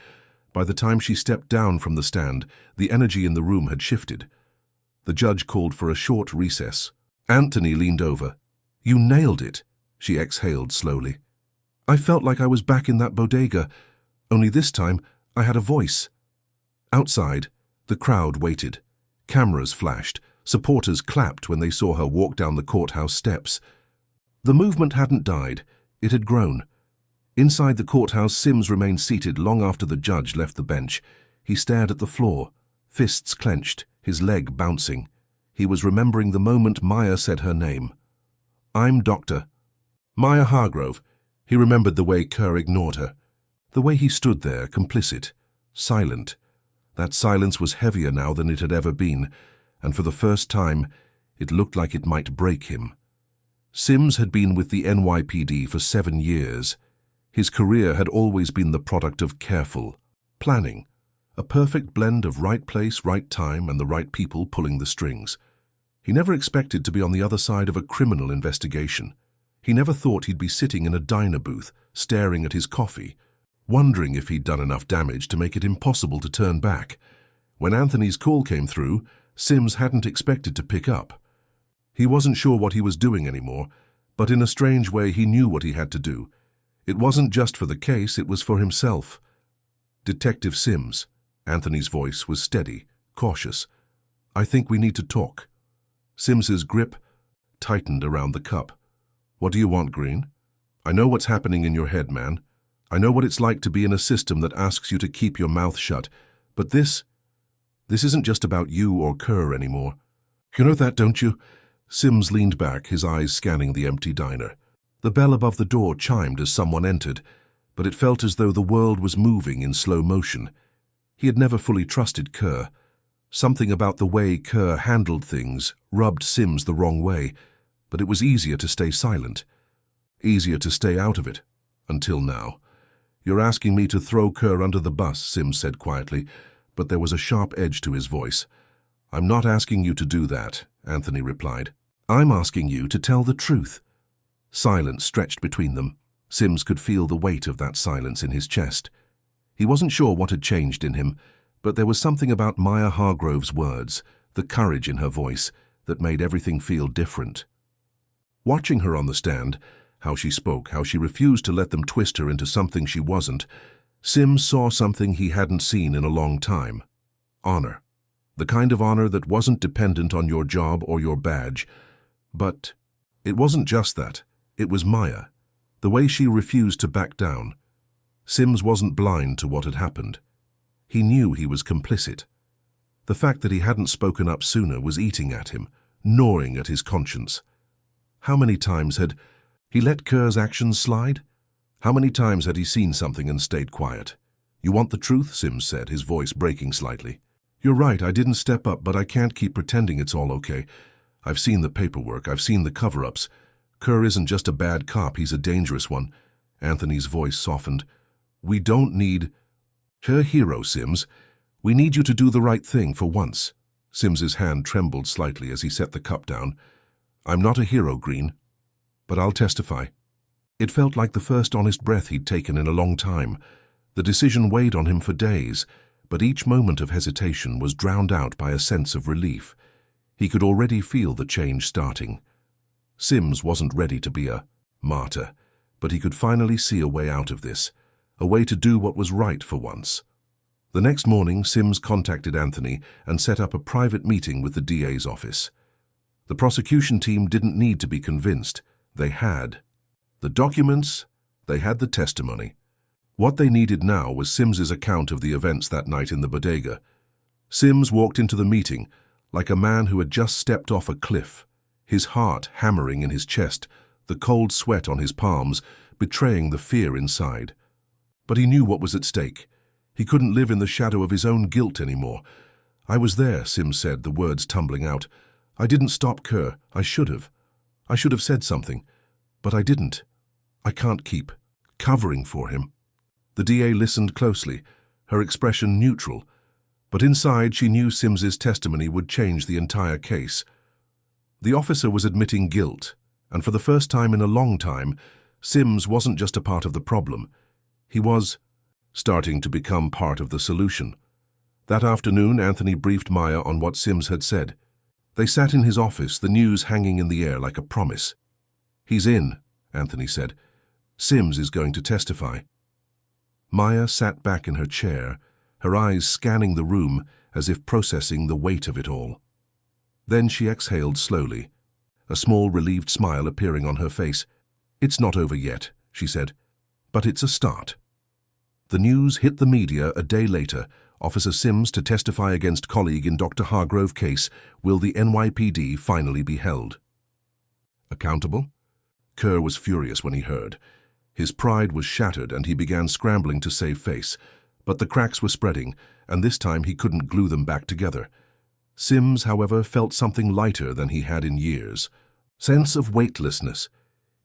By the time she stepped down from the stand, the energy in the room had shifted. The judge called for a short recess. Anthony leaned over. "You nailed it," she exhaled slowly. "I felt like I was back in that bodega, only this time I had a voice." Outside, The crowd waited. Cameras flashed. Supporters clapped when they saw her walk down the courthouse steps. The movement hadn't died. It had grown. Inside the courthouse, Sims remained seated long after the judge left the bench. He stared at the floor, fists clenched, his leg bouncing. He was remembering the moment Maya said her name. "I'm Dr. Maya Hargrove." He remembered the way Kerr ignored her. The way he stood there, complicit, silent. That silence was heavier now than it had ever been, and for the first time, it looked like it might break him. Sims had been with the NYPD for 7 years. His career had always been the product of careful planning, a perfect blend of right place, right time, and the right people pulling the strings. He never expected to be on the other side of a criminal investigation. He never thought he'd be sitting in a diner booth, staring at his coffee, wondering if he'd done enough damage to make it impossible to turn back. When Anthony's call came through, Sims hadn't expected to pick up. He wasn't sure what he was doing anymore, but in a strange way he knew what he had to do. It wasn't just for the case, it was for himself. "Detective Sims." Anthony's voice was steady, cautious. "I think we need to talk." Sims's grip tightened around the cup. "What do you want, Green?" "I know what's happening in your head, man. I know what it's like to be in a system that asks you to keep your mouth shut. But this isn't just about you or Kerr anymore. You know that, don't you?" Sims leaned back, his eyes scanning the empty diner. The bell above the door chimed as someone entered, but it felt as though the world was moving in slow motion. He had never fully trusted Kerr. Something about the way Kerr handled things rubbed Sims the wrong way, but it was easier to stay silent, easier to stay out of it, until now. "You're asking me to throw Kerr under the bus," Sims said quietly, but there was a sharp edge to his voice. "I'm not asking you to do that," Anthony replied. "I'm asking you to tell the truth." Silence stretched between them. Sims could feel the weight of that silence in his chest. He wasn't sure what had changed in him, but there was something about Maya Hargrove's words, the courage in her voice, that made everything feel different. Watching her on the stand, how she spoke, how she refused to let them twist her into something she wasn't, Sims saw something he hadn't seen in a long time. Honor. The kind of honor that wasn't dependent on your job or your badge. But it wasn't just that. It was Maya. The way she refused to back down. Sims wasn't blind to what had happened. He knew he was complicit. The fact that he hadn't spoken up sooner was eating at him, gnawing at his conscience. How many times had he let Kerr's actions slide? How many times had he seen something and stayed quiet? "You want the truth?" Sims said, his voice breaking slightly. "You're right, I didn't step up, but I can't keep pretending it's all okay. I've seen the paperwork, I've seen the cover-ups. Kerr isn't just a bad cop, he's a dangerous one." Anthony's voice softened. "We don't need her hero, Sims. We need you to do the right thing for once." Sims's hand trembled slightly as he set the cup down. "I'm not a hero, Green, but I'll testify." It felt like the first honest breath he'd taken in a long time. The decision weighed on him for days, but each moment of hesitation was drowned out by a sense of relief. He could already feel the change starting. Sims wasn't ready to be a martyr, but he could finally see a way out of this, a way to do what was right for once. The next morning, Sims contacted Anthony and set up a private meeting with the DA's office. The prosecution team didn't need to be convinced. They had the documents, they had the testimony. What they needed now was Sims's account of the events that night in the bodega. Sims walked into the meeting like a man who had just stepped off a cliff, his heart hammering in his chest, the cold sweat on his palms, betraying the fear inside. But he knew what was at stake. He couldn't live in the shadow of his own guilt anymore. "I was there," Sims said, the words tumbling out. "I didn't stop Kerr. I should have. I should have said something. But I didn't. I can't keep covering for him." The DA listened closely, her expression neutral, but inside she knew Sims's testimony would change the entire case. The officer was admitting guilt, and for the first time in a long time, Sims wasn't just a part of the problem. He was starting to become part of the solution. That afternoon, Anthony briefed Maya on what Sims had said. They sat in his office, the news hanging in the air like a promise. "He's in," Anthony said. "Sims is going to testify." Maya sat back in her chair, her eyes scanning the room as if processing the weight of it all. Then she exhaled slowly, a small relieved smile appearing on her face. "It's not over yet," she said, "but it's a start." The news hit the media a day later. Officer Sims to testify against colleague in Dr. Hargrove case. Will the NYPD finally be held accountable? Kerr was furious when he heard. His pride was shattered and he began scrambling to save face. But the cracks were spreading, and this time he couldn't glue them back together. Sims, however, felt something lighter than he had in years. Sense of weightlessness,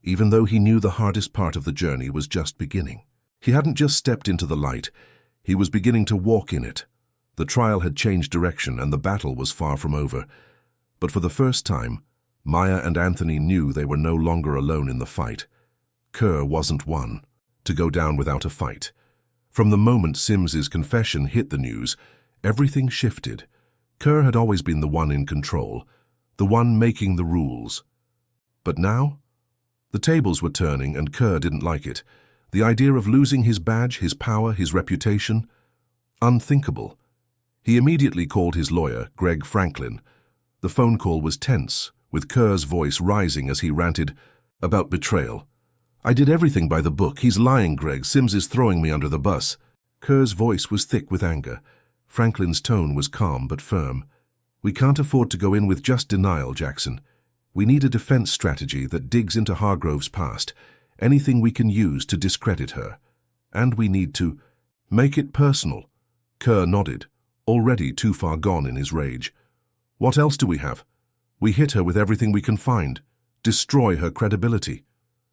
even though he knew the hardest part of the journey was just beginning. He hadn't just stepped into the light, he was beginning to walk in it. The trial had changed direction and the battle was far from over. But for the first time, Maya and Anthony knew they were no longer alone in the fight. Kerr wasn't one to go down without a fight. From the moment Sims's confession hit the news, everything shifted. Kerr had always been the one in control, the one making the rules. But now, the tables were turning and Kerr didn't like it. The idea of losing his badge, his power, his reputation, unthinkable. He immediately called his lawyer, Greg Franklin. The phone call was tense, with Kerr's voice rising as he ranted about betrayal. "I did everything by the book. He's lying, Greg. Sims is throwing me under the bus." Kerr's voice was thick with anger. Franklin's tone was calm but firm. "We can't afford to go in with just denial, Jackson. We need a defense strategy that digs into Hargrove's past, anything we can use to discredit her. And we need to make it personal." Kerr nodded, already too far gone in his rage. "What else do we have? We hit her with everything we can find, destroy her credibility.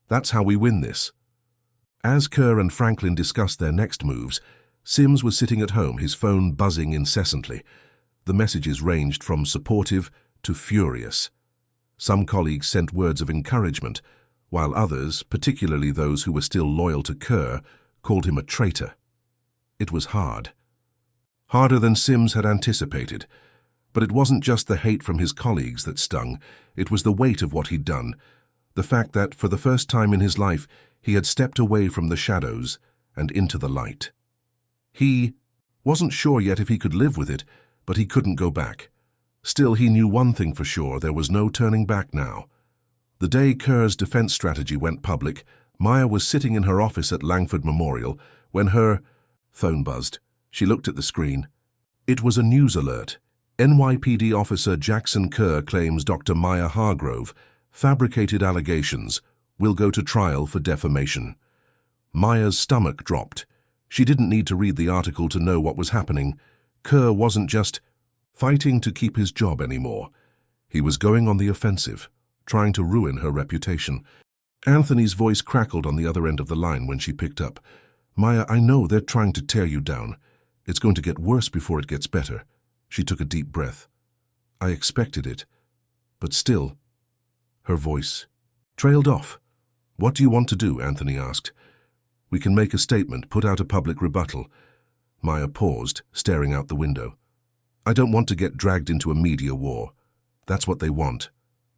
That's how we win this." As Kerr and Franklin discussed their next moves, Sims was sitting at home, his phone buzzing incessantly. The messages ranged from supportive to furious. Some colleagues sent words of encouragement, while others, particularly those who were still loyal to Kerr, called him a traitor. It was hard. Harder than Sims had anticipated. But it wasn't just the hate from his colleagues that stung, it was the weight of what he'd done. The fact that, for the first time in his life, he had stepped away from the shadows and into the light. He wasn't sure yet if he could live with it, but he couldn't go back. Still, he knew one thing for sure, there was no turning back now. The day Kerr's defense strategy went public, Maya was sitting in her office at Langford Memorial when her phone buzzed. She looked at the screen. It was a news alert. NYPD officer Jackson Kerr claims Dr. Maya Hargrove fabricated allegations, will go to trial for defamation. Maya's stomach dropped. She didn't need to read the article to know what was happening. Kerr wasn't just fighting to keep his job anymore. He was going on the offensive, trying to ruin her reputation. Anthony's voice crackled on the other end of the line when she picked up. "Maya, I know they're trying to tear you down. It's going to get worse before it gets better." She took a deep breath. "I expected it, but still..." Her voice trailed off. "What do you want to do?" Anthony asked. "We can make a statement, put out a public rebuttal." Maya paused, staring out the window. "I don't want to get dragged into a media war. That's what they want.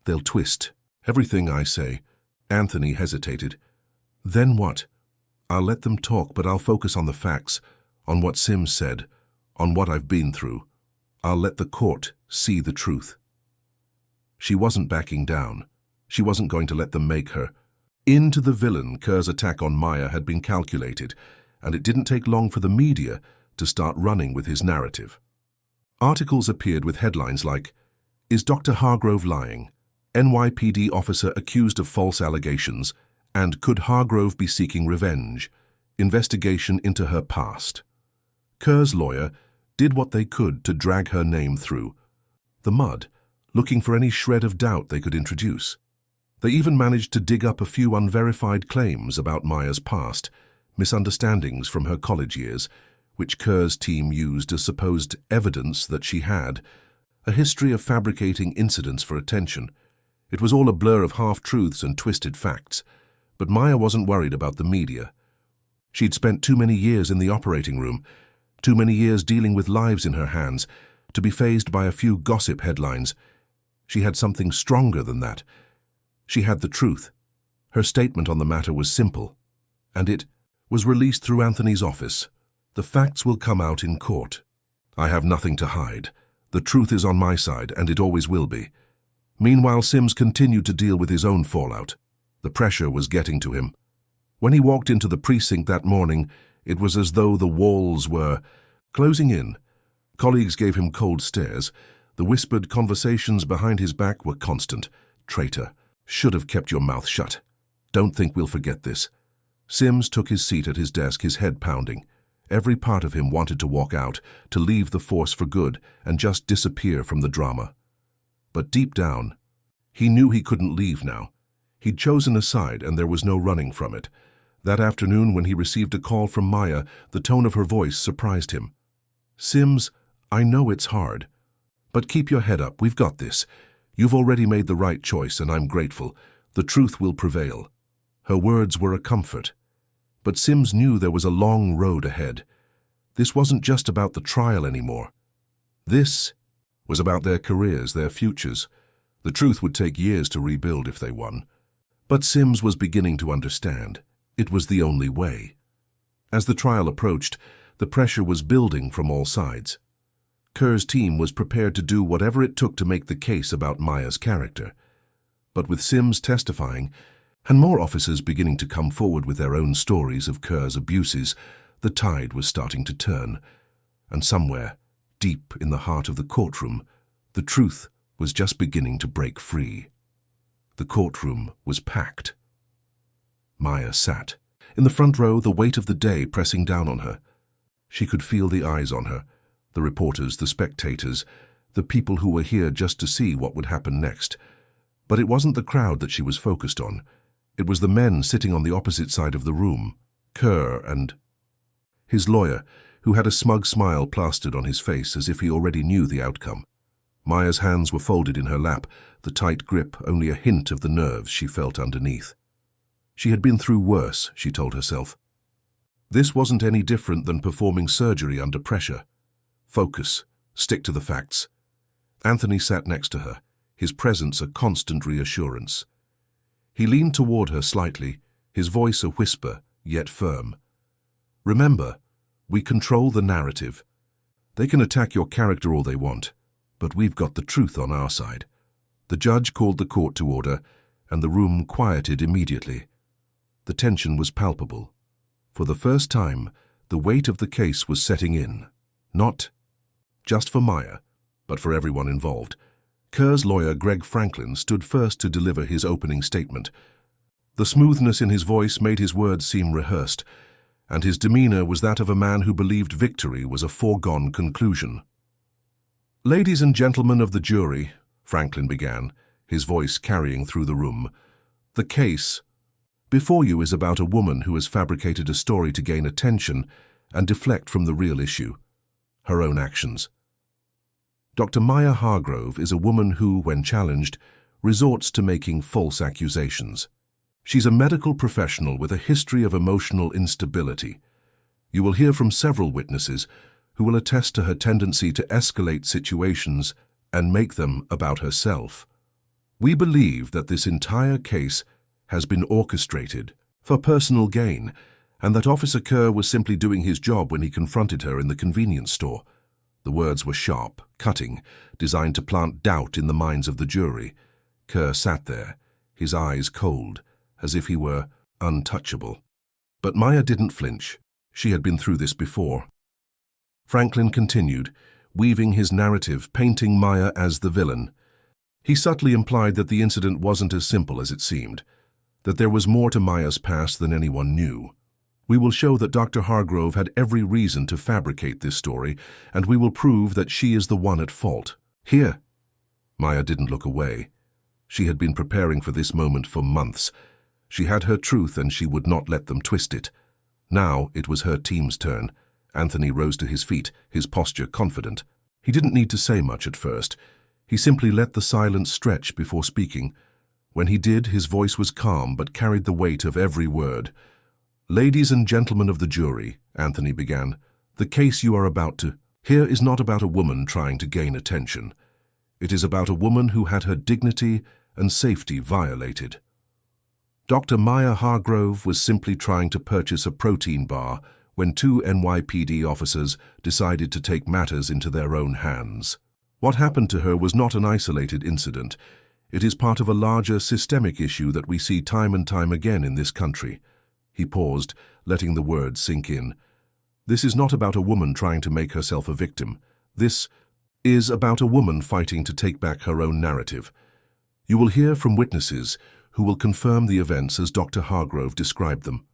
They'll twist everything I say." Anthony hesitated. "Then what?" "I'll let them talk, but I'll focus on the facts, on what Sims said, on what I've been through. I'll let the court see the truth." She wasn't backing down. She wasn't going to let them make her into the villain. Kerr's attack on Maya had been calculated, and it didn't take long for the media to start running with his narrative. Articles appeared with headlines like, "Is Dr. Hargrove lying? NYPD officer accused of false allegations, and could Hargrove be seeking revenge? Investigation into her past." Kerr's lawyer did what they could to drag her name through the mud, looking for any shred of doubt they could introduce. They even managed to dig up a few unverified claims about Maya's past, misunderstandings from her college years, which Kerr's team used as supposed evidence that she had a history of fabricating incidents for attention. It was all a blur of half-truths and twisted facts, but Maya wasn't worried about the media. She'd spent too many years in the operating room, too many years dealing with lives in her hands, to be fazed by a few gossip headlines. She had something stronger than that. She had the truth. Her statement on the matter was simple, and it was released through Anthony's office. "The facts will come out in court. I have nothing to hide. The truth is on my side, and it always will be. Meanwhile, Sims continued to deal with his own fallout. The pressure was getting to him. When he walked into the precinct that morning, it was as though the walls were closing in. Colleagues gave him cold stares. The whispered conversations behind his back were constant. Traitor. Should have kept your mouth shut. Don't think we'll forget this. Sims took his seat at his desk, his head pounding. Every part of him wanted to walk out, to leave the force for good, and just disappear from the drama. But deep down, he knew he couldn't leave now. He'd chosen a side, and there was no running from it. That afternoon, when he received a call from Maya, the tone of her voice surprised him. Sims, I know it's hard. But keep your head up, we've got this. You've already made the right choice, and I'm grateful. The truth will prevail. Her words were a comfort. But Sims knew there was a long road ahead. This wasn't just about the trial anymore. This was about their careers, their futures. The truth would take years to rebuild if they won. But Sims was beginning to understand. It was the only way. As the trial approached, the pressure was building from all sides. Kerr's team was prepared to do whatever it took to make the case about Maya's character. But with Sims testifying, and more officers beginning to come forward with their own stories of Kerr's abuses, the tide was starting to turn. And somewhere, deep in the heart of the courtroom, the truth was just beginning to break free. The courtroom was packed. Maya sat. In the front row, the weight of the day pressing down on her. She could feel the eyes on her, the reporters, the spectators, the people who were here just to see what would happen next. But it wasn't the crowd that she was focused on. It was the men sitting on the opposite side of the room, Kerr and his lawyer, who had a smug smile plastered on his face as if he already knew the outcome. Maya's hands were folded in her lap, the tight grip only a hint of the nerves she felt underneath. She had been through worse, she told herself. This wasn't any different than performing surgery under pressure. Focus, stick to the facts. Anthony sat next to her, his presence a constant reassurance. He leaned toward her slightly, his voice a whisper, yet firm. Remember, we control the narrative. They can attack your character all they want, but we've got the truth on our side. The judge called the court to order, and the room quieted immediately. The tension was palpable. For the first time, the weight of the case was setting in. Not just for Maya, but for everyone involved. Kerr's lawyer, Greg Franklin, stood first to deliver his opening statement. The smoothness in his voice made his words seem rehearsed, and his demeanor was that of a man who believed victory was a foregone conclusion. Ladies and gentlemen of the jury, Franklin began, his voice carrying through the room, the case before you is about a woman who has fabricated a story to gain attention and deflect from the real issue, her own actions. Dr. Maya Hargrove is a woman who, when challenged, resorts to making false accusations. She's a medical professional with a history of emotional instability. You will hear from several witnesses who will attest to her tendency to escalate situations and make them about herself. We believe that this entire case has been orchestrated for personal gain, and that Officer Kerr was simply doing his job when he confronted her in the convenience store. The words were sharp, cutting, designed to plant doubt in the minds of the jury. Kerr sat there, his eyes cold, as if he were untouchable. But Maya didn't flinch. She had been through this before. Franklin continued, weaving his narrative, painting Maya as the villain. He subtly implied that the incident wasn't as simple as it seemed, that there was more to Maya's past than anyone knew. We will show that Dr. Hargrove had every reason to fabricate this story, and we will prove that she is the one at fault. Here. Maya didn't look away. She had been preparing for this moment for months. She had her truth, and she would not let them twist it. Now it was her team's turn. Anthony rose to his feet, his posture confident. He didn't need to say much at first. He simply let the silence stretch before speaking. When he did, his voice was calm but carried the weight of every word. Ladies and gentlemen of the jury, Anthony began, the case you are about to hear is not about a woman trying to gain attention. It is about a woman who had her dignity and safety violated. Dr. Maya Hargrove was simply trying to purchase a protein bar when two NYPD officers decided to take matters into their own hands. What happened to her was not an isolated incident. It is part of a larger systemic issue that we see time and time again in this country. He paused, letting the words sink in. This is not about a woman trying to make herself a victim. This is about a woman fighting to take back her own narrative. You will hear from witnesses who will confirm the events as Dr. Hargrove described them.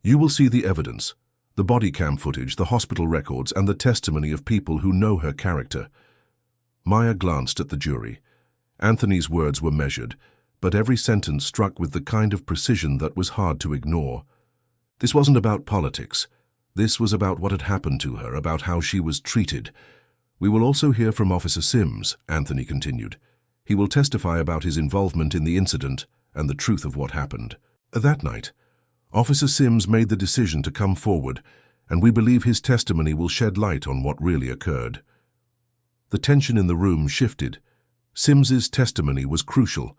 You will see the evidence, the body cam footage, the hospital records, and the testimony of people who know her character. Maya glanced at the jury. Anthony's words were measured, but every sentence struck with the kind of precision that was hard to ignore. This wasn't about politics. This was about what had happened to her, about how she was treated. We will also hear from Officer Sims, Anthony continued. He will testify about his involvement in the incident and the truth of what happened. That night, Officer Sims made the decision to come forward, and we believe his testimony will shed light on what really occurred. The tension in the room shifted. Sims's testimony was crucial.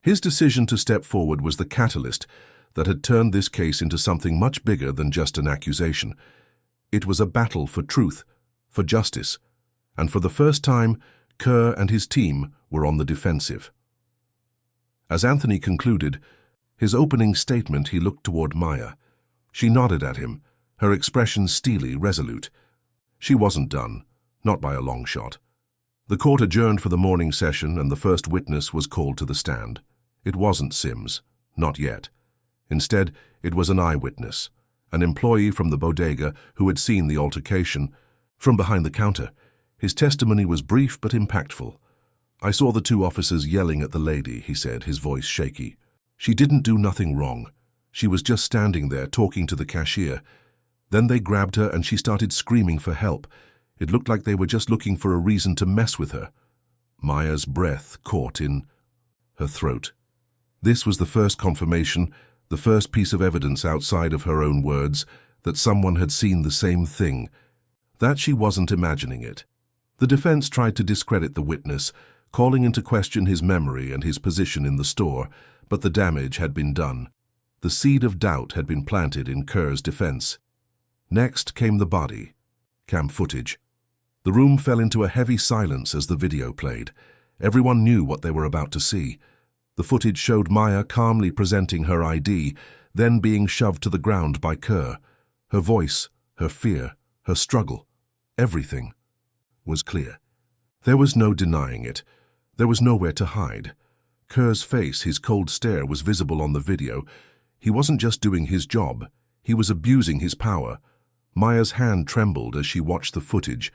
His decision to step forward was the catalyst that had turned this case into something much bigger than just an accusation. It was a battle for truth, for justice, and for the first time, Kerr and his team were on the defensive. As Anthony concluded his opening statement, he looked toward Maya. She nodded at him, her expression steely, resolute. She wasn't done, not by a long shot. The court adjourned for the morning session, and the first witness was called to the stand. It wasn't Sims, not yet. Instead, it was an eyewitness, an employee from the bodega who had seen the altercation from behind the counter. His testimony was brief but impactful. I saw the two officers yelling at the lady, he said, his voice shaky. She didn't do nothing wrong. She was just standing there talking to the cashier. Then they grabbed her and she started screaming for help. It looked like they were just looking for a reason to mess with her. Maya's breath caught in her throat. This was the first confirmation, the first piece of evidence outside of her own words, that someone had seen the same thing, that she wasn't imagining it. The defense tried to discredit the witness, calling into question his memory and his position in the store, but the damage had been done. The seed of doubt had been planted in Kerr's defense. Next came the body cam footage. The room fell into a heavy silence as the video played. Everyone knew what they were about to see. The footage showed Maya calmly presenting her ID, then being shoved to the ground by Kerr. Her voice, her fear, her struggle, everything was clear. There was no denying it. There was nowhere to hide. Kerr's face, his cold stare, was visible on the video. He wasn't just doing his job. He was abusing his power. Maya's hand trembled as she watched the footage,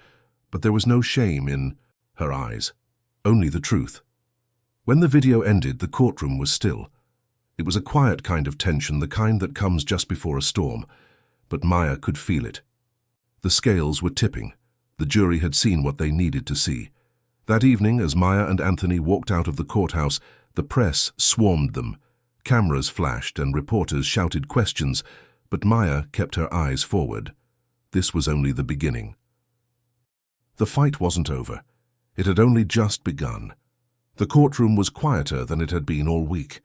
but there was no shame in her eyes, only the truth. When the video ended, the courtroom was still. It was a quiet kind of tension, the kind that comes just before a storm, but Maya could feel it. The scales were tipping. The jury had seen what they needed to see. That evening, as Maya and Anthony walked out of the courthouse, the press swarmed them. Cameras flashed and reporters shouted questions, but Maya kept her eyes forward. This was only the beginning. The fight wasn't over. It had only just begun. The courtroom was quieter than it had been all week.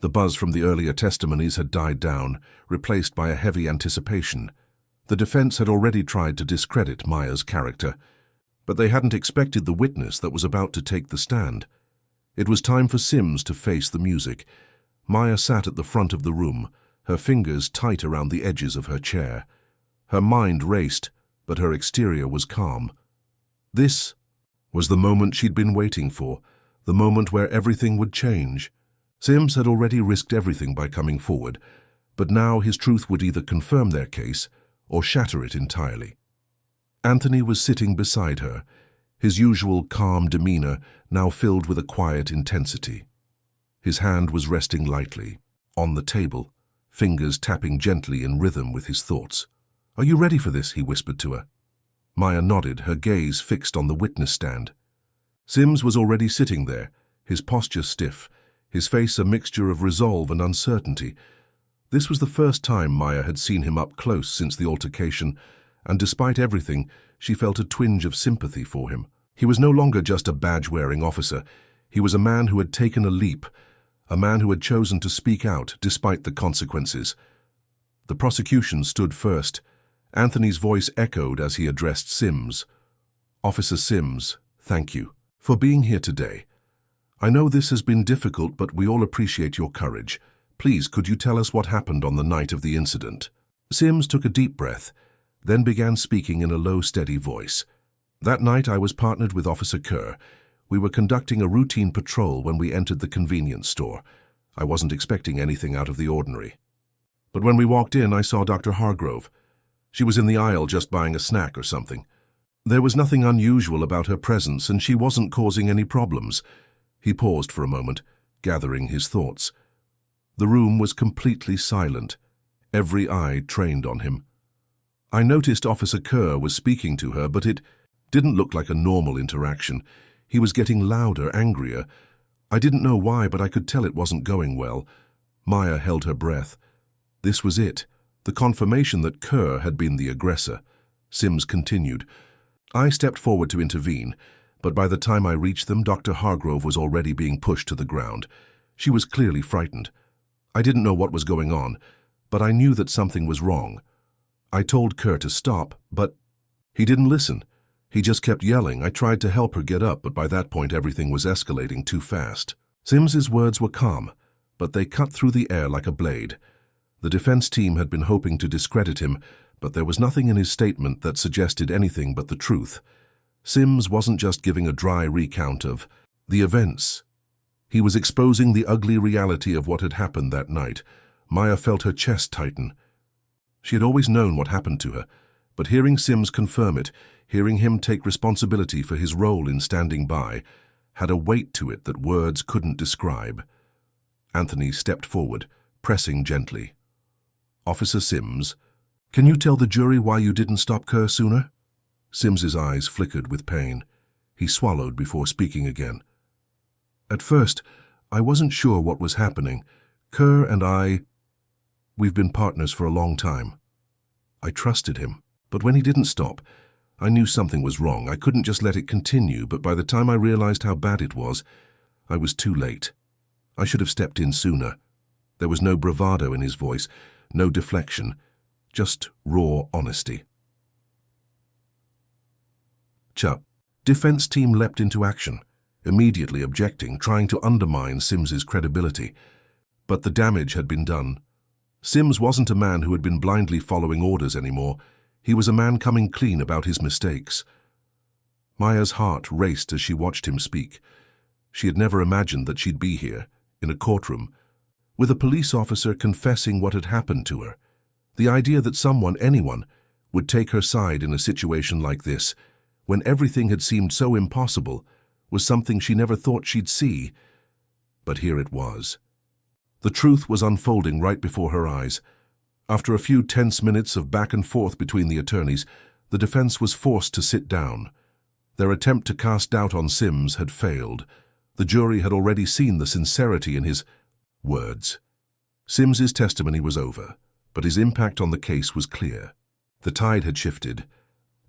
The buzz from the earlier testimonies had died down, replaced by a heavy anticipation. The defense had already tried to discredit Maya's character, but they hadn't expected the witness that was about to take the stand. It was time for Sims to face the music. Maya sat at the front of the room, her fingers tight around the edges of her chair. Her mind raced, but her exterior was calm. This was the moment she'd been waiting for, the moment where everything would change. Sims had already risked everything by coming forward, but now his truth would either confirm their case or shatter it entirely. Anthony was sitting beside her, his usual calm demeanor now filled with a quiet intensity. His hand was resting lightly on the table, fingers tapping gently in rhythm with his thoughts. "Are you ready for this?" he whispered to her. Maya nodded, her gaze fixed on the witness stand. Sims was already sitting there, his posture stiff, his face a mixture of resolve and uncertainty. This was the first time Maya had seen him up close since the altercation, and despite everything, she felt a twinge of sympathy for him. He was no longer just a badge-wearing officer. He was a man who had taken a leap, a man who had chosen to speak out despite the consequences. The prosecution stood first. Anthony's voice echoed as he addressed Sims. "Officer Sims, thank you for being here today. I know this has been difficult, but we all appreciate your courage. Please, could you tell us what happened on the night of the incident?" Sims took a deep breath, then began speaking in a low, steady voice. "That night I was partnered with Officer Kerr. We were conducting a routine patrol when we entered the convenience store. I wasn't expecting anything out of the ordinary. But when we walked in, I saw Dr. Hargrove. She was in the aisle just buying a snack or something. There was nothing unusual about her presence, and she wasn't causing any problems." He paused for a moment, gathering his thoughts. The room was completely silent, every eye trained on him. "I noticed Officer Kerr was speaking to her, but it didn't look like a normal interaction. He was getting louder, angrier. I didn't know why, but I could tell it wasn't going well." Maya held her breath. This was it, the confirmation that Kerr had been the aggressor. Sims continued. "I stepped forward to intervene, but by the time I reached them, Dr. Hargrove was already being pushed to the ground. She was clearly frightened. I didn't know what was going on, but I knew that something was wrong. I told Kerr to stop, but he didn't listen. He just kept yelling. I tried to help her get up, but by that point everything was escalating too fast." Sims's words were calm, but they cut through the air like a blade. The defense team had been hoping to discredit him, but there was nothing in his statement that suggested anything but the truth. Sims wasn't just giving a dry recount of the events. He was exposing the ugly reality of what had happened that night. Maya felt her chest tighten. She had always known what happened to her, but hearing Sims confirm it, hearing him take responsibility for his role in standing by, had a weight to it that words couldn't describe. Anthony stepped forward, pressing gently. "Officer Sims, can you tell the jury why you didn't stop Kerr sooner?" Sims's eyes flickered with pain. He swallowed before speaking again. "At first, I wasn't sure what was happening. Kerr and we've been partners for a long time. I trusted him, but when he didn't stop, I knew something was wrong. I couldn't just let it continue, but by the time I realized how bad it was, I was too late. I should have stepped in sooner." There was no bravado in his voice, no deflection, just raw honesty. Defense team leapt into action, immediately objecting, trying to undermine Sims's credibility. But the damage had been done. Sims wasn't a man who had been blindly following orders anymore. He was a man coming clean about his mistakes. Maya's heart raced as she watched him speak. She had never imagined that she'd be here, in a courtroom, with a police officer confessing what had happened to her. The idea that someone, anyone, would take her side in a situation like this, when everything had seemed so impossible, was something she never thought she'd see. But here it was. The truth was unfolding right before her eyes. After a few tense minutes of back and forth between the attorneys, the defense was forced to sit down. Their attempt to cast doubt on Sims had failed. The jury had already seen the sincerity in his words. Sims's testimony was over, but his impact on the case was clear. The tide had shifted.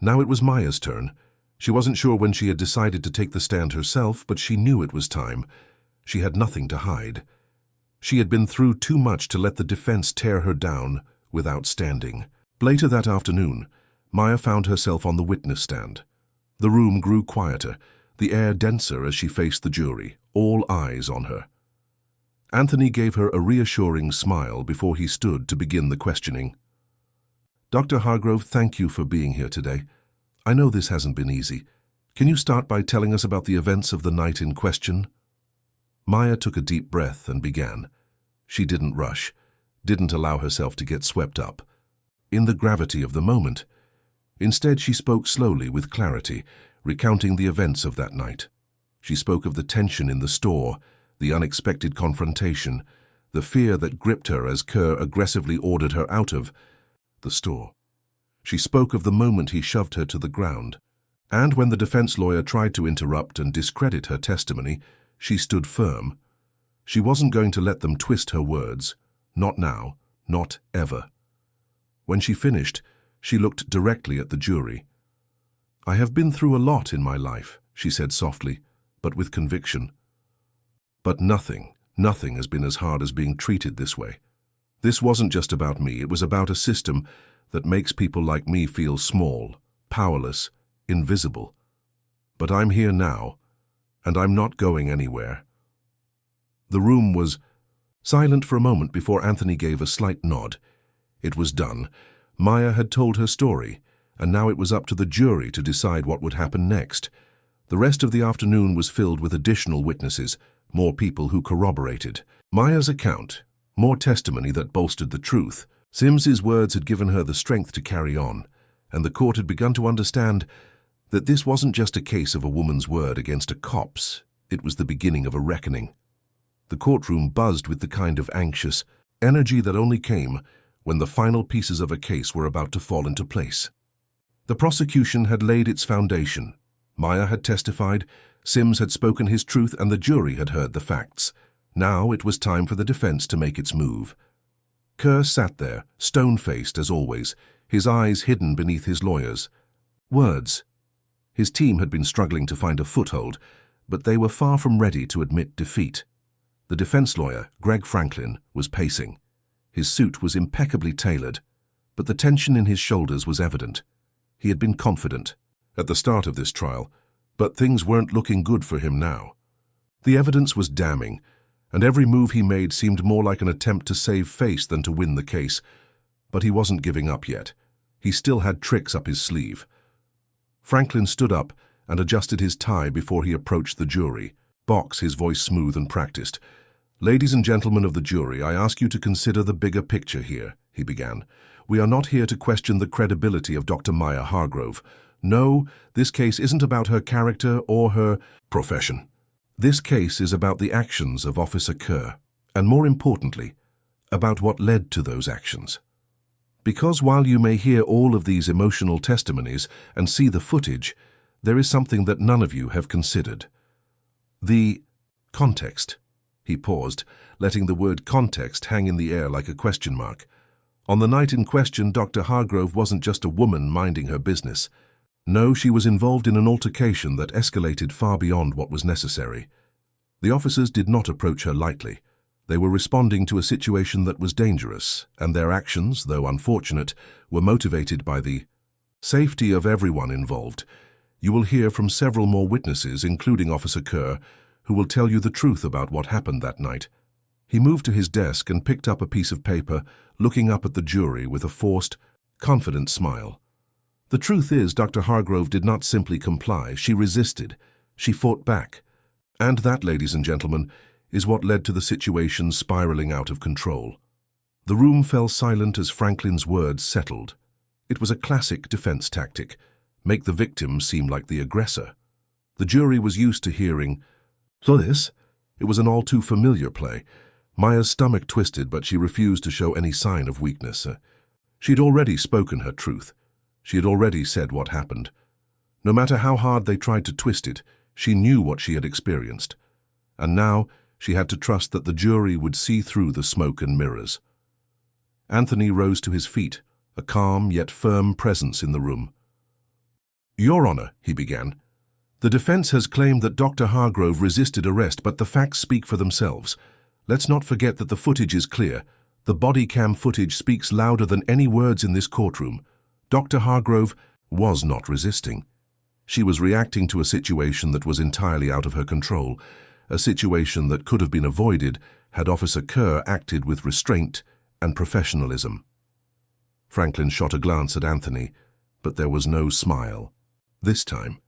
Now it was Maya's turn. She wasn't sure when she had decided to take the stand herself, but she knew it was time. She had nothing to hide. She had been through too much to let the defense tear her down without standing. Later that afternoon, Maya found herself on the witness stand. The room grew quieter, the air denser as she faced the jury, all eyes on her. Anthony gave her a reassuring smile before he stood to begin the questioning. "Dr. Hargrove, thank you for being here today. I know this hasn't been easy. Can you start by telling us about the events of the night in question?" Maya took a deep breath and began. She didn't rush, didn't allow herself to get swept up in the gravity of the moment. Instead, she spoke slowly with clarity, recounting the events of that night. She spoke of the tension in the store, the unexpected confrontation, the fear that gripped her as Kerr aggressively ordered her out of the store. She spoke of the moment he shoved her to the ground. And when the defense lawyer tried to interrupt and discredit her testimony, she stood firm. She wasn't going to let them twist her words. Not now, not ever. When she finished, she looked directly at the jury. "I have been through a lot in my life," she said softly, but with conviction. "But nothing has been as hard as being treated this way. This wasn't just about me, it was about a system that makes people like me feel small, powerless, invisible. But I'm here now, and I'm not going anywhere. The room was silent for a moment before Anthony gave a slight nod. It was done. Maya had told her story, and now it was up to the jury to decide what would happen next. The rest of the afternoon was filled with additional witnesses, more people who corroborated Maya's account, more testimony that bolstered the truth. Sims's words had given her the strength to carry on, and the court had begun to understand that this wasn't just a case of a woman's word against a cop's. It was the beginning of a reckoning. The courtroom buzzed with the kind of anxious energy that only came when the final pieces of a case were about to fall into place. The prosecution had laid its foundation. Maya had testified, Sims had spoken his truth, and the jury had heard the facts. Now it was time for the defense to make its move. Kerr sat there, stone-faced as always, his eyes hidden beneath his lawyer's words. His team had been struggling to find a foothold, but they were far from ready to admit defeat. The defense lawyer, Greg Franklin, was pacing. His suit was impeccably tailored, but the tension in his shoulders was evident. He had been confident at the start of this trial, but things weren't looking good for him now. The evidence was damning, and every move he made seemed more like an attempt to save face than to win the case. But he wasn't giving up yet. He still had tricks up his sleeve. Franklin stood up and adjusted his tie before he approached the jury. Box, his voice smooth and practiced. "Ladies and gentlemen of the jury, I ask you to consider the bigger picture here," he began. "We are not here to question the credibility of Dr. Maya Hargrove. No, this case isn't about her character or her profession. This case is about the actions of Officer Kerr, and more importantly, about what led to those actions. Because while you may hear all of these emotional testimonies and see the footage, there is something that none of you have considered. The context." He paused, letting the word context hang in the air like a question mark. On the night in question, Dr. Hargrove wasn't just a woman minding her business. No, she was involved in an altercation that escalated far beyond what was necessary. The officers did not approach her lightly. They were responding to a situation that was dangerous, and their actions, though unfortunate, were motivated by the safety of everyone involved. You will hear from several more witnesses, including Officer Kerr, who will tell you the truth about what happened that night. He moved to his desk and picked up a piece of paper, looking up at the jury with a forced, confident smile. The truth is, Dr. Hargrove did not simply comply. She resisted. She fought back. And that, ladies and gentlemen, is what led to the situation spiraling out of control. The room fell silent as Franklin's words settled. It was a classic defense tactic: make the victim seem like the aggressor. The jury was used to hearing, "So this?" It was an all too familiar play. Maya's stomach twisted, but she refused to show any sign of weakness. She'd already spoken her truth. She had already said what happened. No matter how hard they tried to twist it, she knew what she had experienced. And now she had to trust that the jury would see through the smoke and mirrors. Anthony rose to his feet, a calm yet firm presence in the room. "Your Honor," he began, "the defense has claimed that Dr. Hargrove resisted arrest, but the facts speak for themselves. Let's not forget that the footage is clear. The body cam footage speaks louder than any words in this courtroom. Dr. Hargrove was not resisting. She was reacting to a situation that was entirely out of her control, a situation that could have been avoided had Officer Kerr acted with restraint and professionalism." Franklin shot a glance at Anthony, but there was no smile. This time.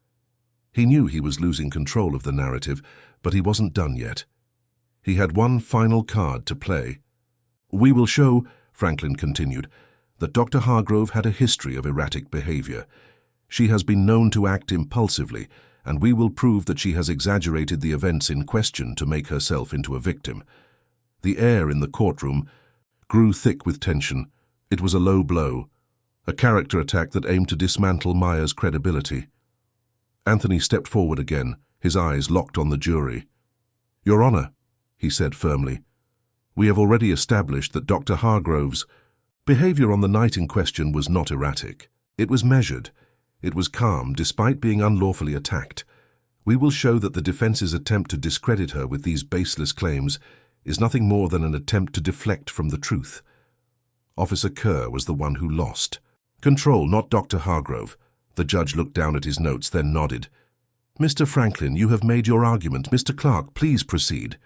He knew he was losing control of the narrative, but he wasn't done yet. He had one final card to play. "We will show," Franklin continued, "that Dr. Hargrove had a history of erratic behavior. She has been known to act impulsively, and we will prove that she has exaggerated the events in question to make herself into a victim." The air in the courtroom grew thick with tension. It was a low blow, a character attack that aimed to dismantle Maya's credibility. Anthony stepped forward again, his eyes locked on the jury. "Your Honor," he said firmly, "we have already established that Dr. Hargrove's behavior on the night in question was not erratic. It was measured. It was calm, despite being unlawfully attacked. We will show that the defense's attempt to discredit her with these baseless claims is nothing more than an attempt to deflect from the truth. Officer Kerr was the one who lost. Control, not Dr. Hargrove. The judge looked down at his notes, then nodded. Mr. Franklin, you have made your argument. Mr. Clark, please proceed.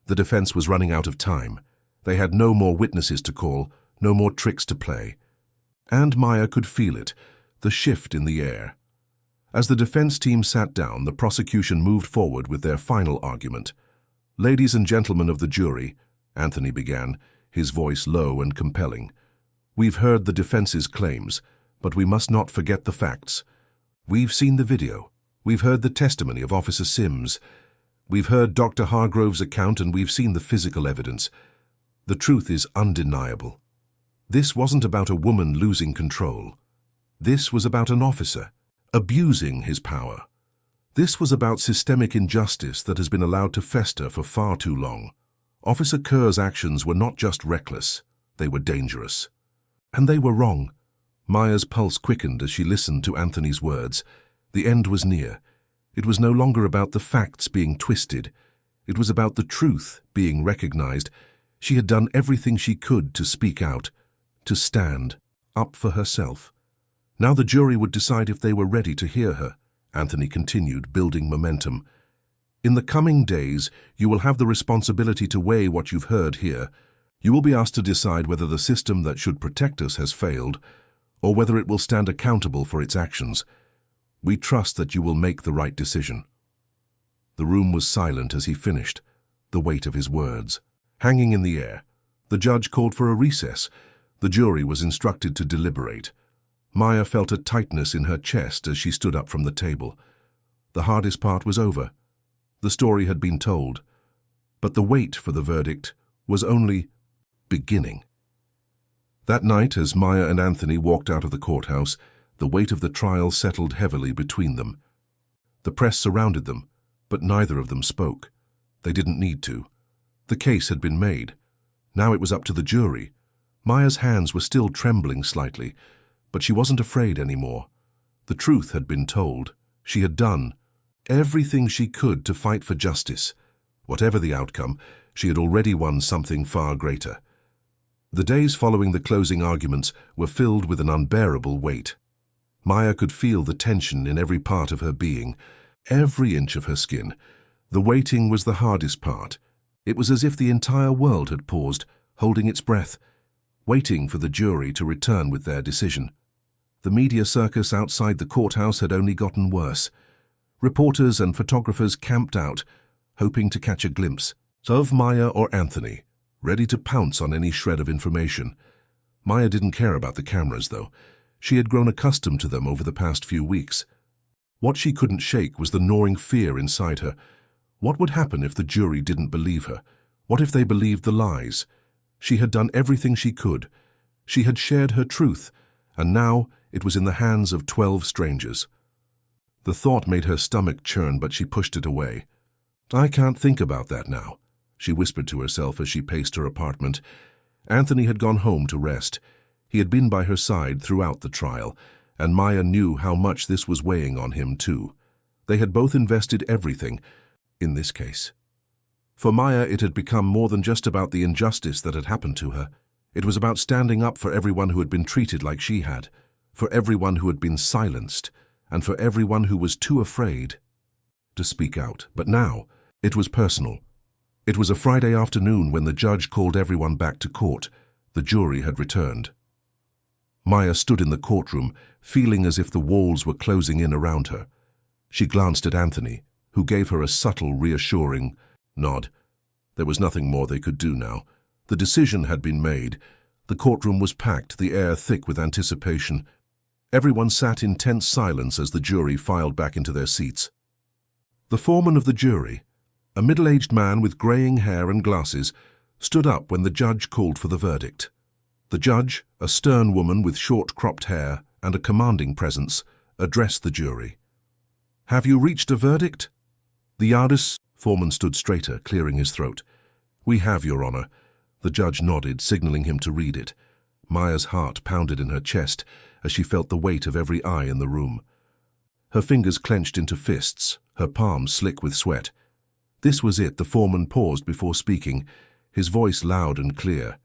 The defense was running out of time. They had no more witnesses to call, no more tricks to play. And Maya could feel it, the shift in the air. As the defense team sat down, the prosecution moved forward with their final argument. Ladies and gentlemen of the jury, Anthony began, his voice low and compelling. We've heard the defense's claims, but we must not forget the facts. We've seen the video. We've heard the testimony of Officer Sims. We've heard Dr. Hargrove's account, and we've seen the physical evidence. The truth is undeniable. This wasn't about a woman losing control. This was about an officer abusing his power. This was about systemic injustice that has been allowed to fester for far too long. Officer Kerr's actions were not just reckless, they were dangerous. And they were wrong. Maya's pulse quickened as she listened to Anthony's words. The end was near. It was no longer about the facts being twisted. It was about the truth being recognized. She had done everything she could to speak out, to stand up for herself. Now the jury would decide if they were ready to hear her. Anthony continued, building momentum. In the coming days, you will have the responsibility to weigh what you've heard here. You will be asked to decide whether the system that should protect us has failed, or whether it will stand accountable for its actions. We trust that you will make the right decision. The room was silent as he finished, the weight of his words hanging in the air. The judge called for a recess. The jury was instructed to deliberate. Maya felt a tightness in her chest as she stood up from the table. The hardest part was over. The story had been told, but the wait for the verdict was only beginning. That night, as Maya and Anthony walked out of the courthouse, the weight of the trial settled heavily between them. The press surrounded them, but neither of them spoke. They didn't need to. The case had been made. Now it was up to the jury. Maya's hands were still trembling slightly, but she wasn't afraid anymore. The truth had been told. She had done everything she could to fight for justice. Whatever the outcome, she had already won something far greater. The days following the closing arguments were filled with an unbearable weight. Maya could feel the tension in every part of her being, every inch of her skin. The waiting was the hardest part. It was as if the entire world had paused, holding its breath, waiting for the jury to return with their decision. The media circus outside the courthouse had only gotten worse. Reporters and photographers camped out, hoping to catch a glimpse of Maya or Anthony, ready to pounce on any shred of information. Maya didn't care about the cameras, though. She had grown accustomed to them over the past few weeks. What she couldn't shake was the gnawing fear inside her. What would happen if the jury didn't believe her? What if they believed the lies? She had done everything she could. She had shared her truth, and now it was in the hands of 12 strangers. The thought made her stomach churn, but she pushed it away. I can't think about that now, she whispered to herself as she paced her apartment. Anthony had gone home to rest. He had been by her side throughout the trial, and Maya knew how much this was weighing on him too. They had both invested everything, in this case. For Maya, it had become more than just about the injustice that had happened to her. It was about standing up for everyone who had been treated like she had, for everyone who had been silenced, and for everyone who was too afraid to speak out. But now, it was personal. It was a Friday afternoon when the judge called everyone back to court. The jury had returned. Maya stood in the courtroom, feeling as if the walls were closing in around her. She glanced at Anthony, who gave her a subtle, reassuring nod. There was nothing more they could do now. The decision had been made. The courtroom was packed, the air thick with anticipation. Everyone sat in tense silence as the jury filed back into their seats. The foreman of the jury, a middle-aged man with graying hair and glasses, stood up when the judge called for the verdict. The judge, a stern woman with short cropped hair and a commanding presence, addressed the jury. Have you reached a verdict? The foreman stood straighter, clearing his throat. We have, Your Honor. The judge nodded, signaling him to read it. Maya's heart pounded in her chest as she felt the weight of every eye in the room. Her fingers clenched into fists, her palms slick with sweat. This was it. The foreman paused before speaking, his voice loud and clear.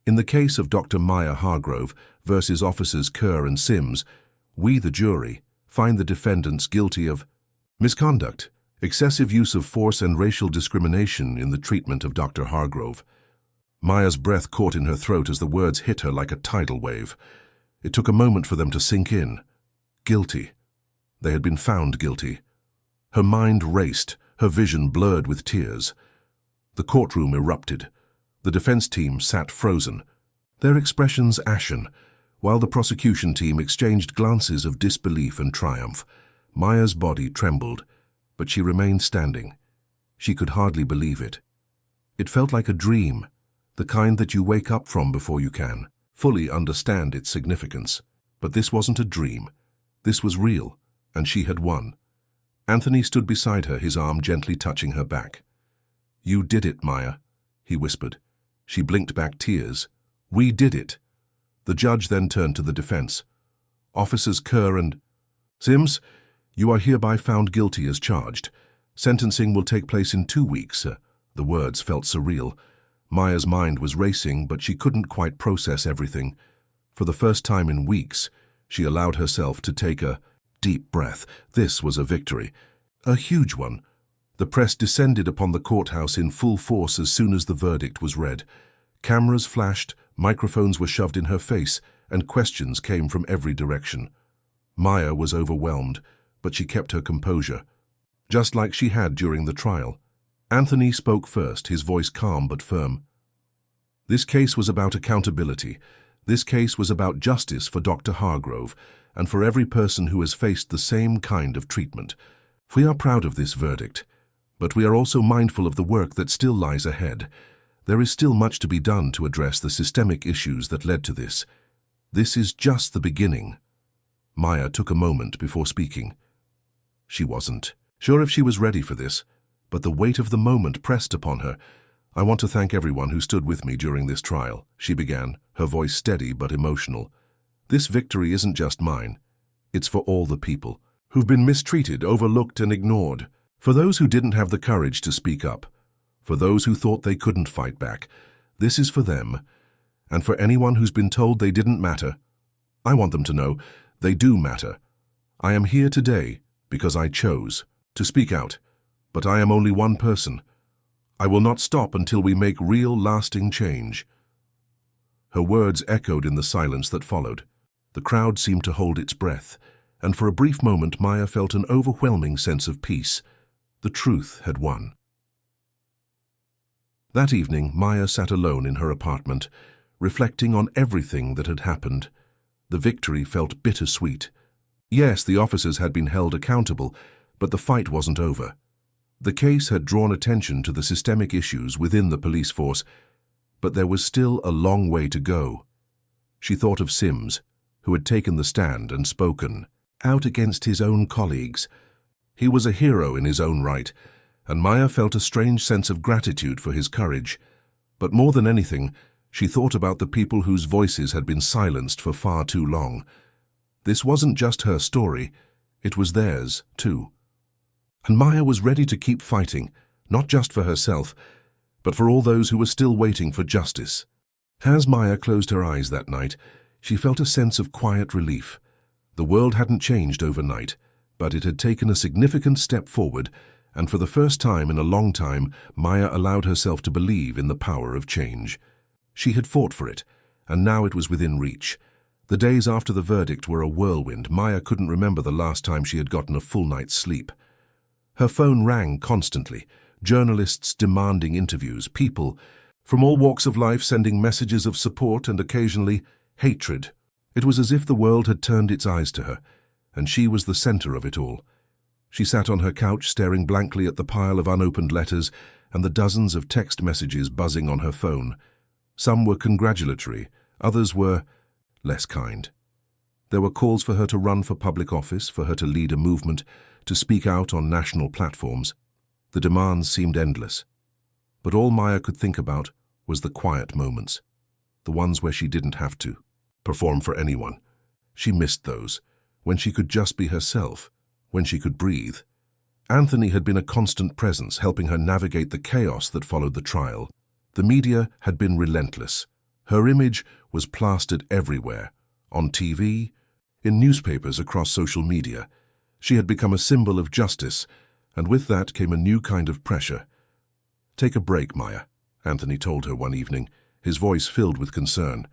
In the case of Dr. Maya Hargrove versus Officers Kerr and Sims, we, the jury, find the defendants guilty of misconduct, excessive use of force and racial discrimination in the treatment of Dr. Hargrove. Maya's breath caught in her throat as the words hit her like a tidal wave. It took a moment for them to sink in. Guilty. They had been found guilty. Her mind raced, her vision blurred with tears. The courtroom erupted. The defense team sat frozen, their expressions ashen, while the prosecution team exchanged glances of disbelief and triumph. Maya's body trembled, but she remained standing. She could hardly believe it. It felt like a dream, the kind that you wake up from before you can fully understand its significance. But this wasn't a dream. This was real, and she had won. Anthony stood beside her, his arm gently touching her back. "You did it, Maya," he whispered. She blinked back tears. "We did it." The judge then turned to the defense. "Officers Kerr and Sims, you are hereby found guilty as charged. Sentencing will take place in 2 weeks." The words felt surreal. Maya's mind was racing, but she couldn't quite process everything. For the first time in weeks, she allowed herself to take a deep breath. This was a victory. A huge one. The press descended upon the courthouse in full force as soon as the verdict was read. Cameras flashed, microphones were shoved in her face, and questions came from every direction. Maya was overwhelmed, but she kept her composure, just like she had during the trial. Anthony spoke first, his voice calm but firm. This case was about accountability. This case was about justice for Dr. Hargrove and for every person who has faced the same kind of treatment. We are proud of this verdict, but we are also mindful of the work that still lies ahead. There is still much to be done to address the systemic issues that led to this. This is just the beginning. Maya took a moment before speaking. She wasn't sure if she was ready for this, but the weight of the moment pressed upon her. "I want to thank everyone who stood with me during this trial," she began, her voice steady but emotional. "This victory isn't just mine. It's for all the people who've been mistreated, overlooked, and ignored. For those who didn't have the courage to speak up. For those who thought they couldn't fight back. This is for them. And for anyone who's been told they didn't matter. I want them to know they do matter. I am here today because I chose to speak out. But I am only one person. I will not stop until we make real, lasting change." Her words echoed in the silence that followed. The crowd seemed to hold its breath, and for a brief moment Maya felt an overwhelming sense of peace. The truth had won. That evening, Maya sat alone in her apartment, reflecting on everything that had happened. The victory felt bittersweet. Yes, the officers had been held accountable, but the fight wasn't over. The case had drawn attention to the systemic issues within the police force, but there was still a long way to go. She thought of Sims, who had taken the stand and spoken out against his own colleagues. He was a hero in his own right, and Maya felt a strange sense of gratitude for his courage. But more than anything, she thought about the people whose voices had been silenced for far too long. This wasn't just her story, it was theirs, too. And Maya was ready to keep fighting, not just for herself, but for all those who were still waiting for justice. As Maya closed her eyes that night, she felt a sense of quiet relief. The world hadn't changed overnight, but it had taken a significant step forward, and for the first time in a long time, Maya allowed herself to believe in the power of change. She had fought for it, and now it was within reach. The days after the verdict were a whirlwind. Maya couldn't remember the last time she had gotten a full night's sleep. Her phone rang constantly, journalists demanding interviews, people from all walks of life sending messages of support and occasionally hatred. It was as if the world had turned its eyes to her, and she was the center of it all. She sat on her couch staring blankly at the pile of unopened letters and the dozens of text messages buzzing on her phone. Some were congratulatory, others were less kind. There were calls for her to run for public office, for her to lead a movement, to speak out on national platforms. The demands seemed endless. But all Maya could think about was the quiet moments, the ones where she didn't have to perform for anyone. She missed those, when she could just be herself, when she could breathe. Anthony had been a constant presence, helping her navigate the chaos that followed the trial. The media had been relentless. Her image was plastered everywhere, on TV, in newspapers, across social media. She had become a symbol of justice, and with that came a new kind of pressure. "Take a break, Maya," Anthony told her one evening, his voice filled with concern.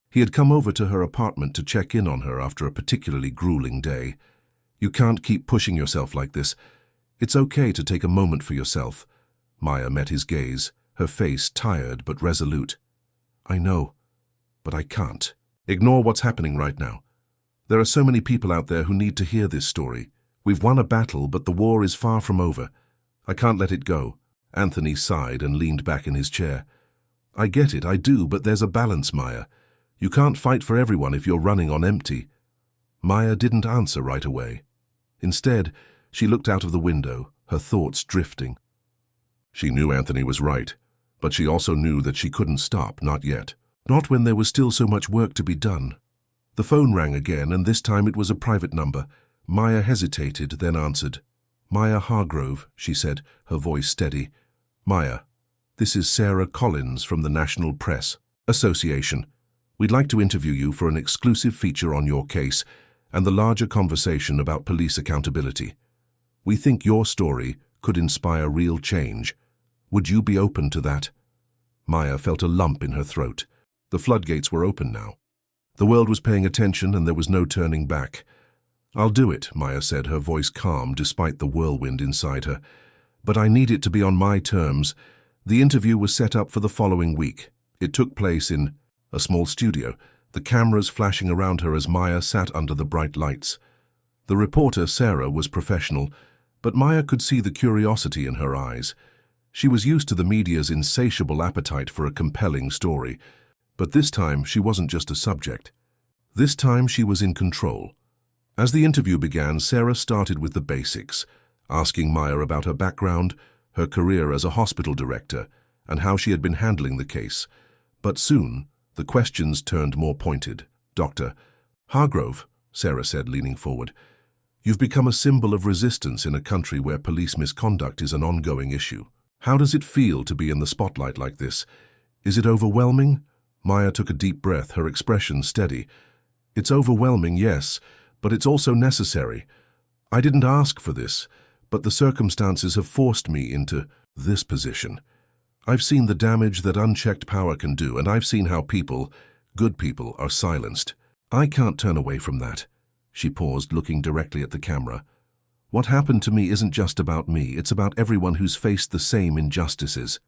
He had come over to her apartment to check in on her after a particularly grueling day. "You can't keep pushing yourself like this. It's okay to take a moment for yourself." Maya met his gaze, her face tired but resolute. "I know, but I can't. Ignore what's happening right now. There are so many people out there who need to hear this story. We've won a battle, but the war is far from over. I can't let it go." Anthony sighed and leaned back in his chair. "I get it, I do, but there's a balance, Maya. You can't fight for everyone if you're running on empty." Maya didn't answer right away. Instead, she looked out of the window, her thoughts drifting. She knew Anthony was right, but she also knew that she couldn't stop, not yet. Not when there was still so much work to be done. The phone rang again, and this time it was a private number. Maya hesitated, then answered. "Maya Hargrove," she said, her voice steady. "Maya, this is Sarah Collins from the National Press Association. We'd like to interview you for an exclusive feature on your case and the larger conversation about police accountability. We think your story could inspire real change. Would you be open to that?" Maya felt a lump in her throat. The floodgates were open now. The world was paying attention, and there was no turning back. "I'll do it," Maya said, her voice calm despite the whirlwind inside her. "But I need it to be on my terms." The interview was set up for the following week. It took place in a small studio, the cameras flashing around her as Maya sat under the bright lights. The reporter, Sarah, was professional, but Maya could see the curiosity in her eyes. She was used to the media's insatiable appetite for a compelling story. But this time, she wasn't just a subject. This time, she was in control. As the interview began, Sarah started with the basics, asking Maya about her background, her career as a hospital director, and how she had been handling the case. But soon, the questions turned more pointed. "Dr. Hargrove," Sarah said, leaning forward, "you've become a symbol of resistance in a country where police misconduct is an ongoing issue. How does it feel to be in the spotlight like this? Is it overwhelming?" Maya took a deep breath, her expression steady. "It's overwhelming, yes, but it's also necessary. I didn't ask for this, but the circumstances have forced me into this position. I've seen the damage that unchecked power can do, and I've seen how people, good people, are silenced. I can't turn away from that." She paused, looking directly at the camera. "What happened to me isn't just about me, it's about everyone who's faced the same injustices.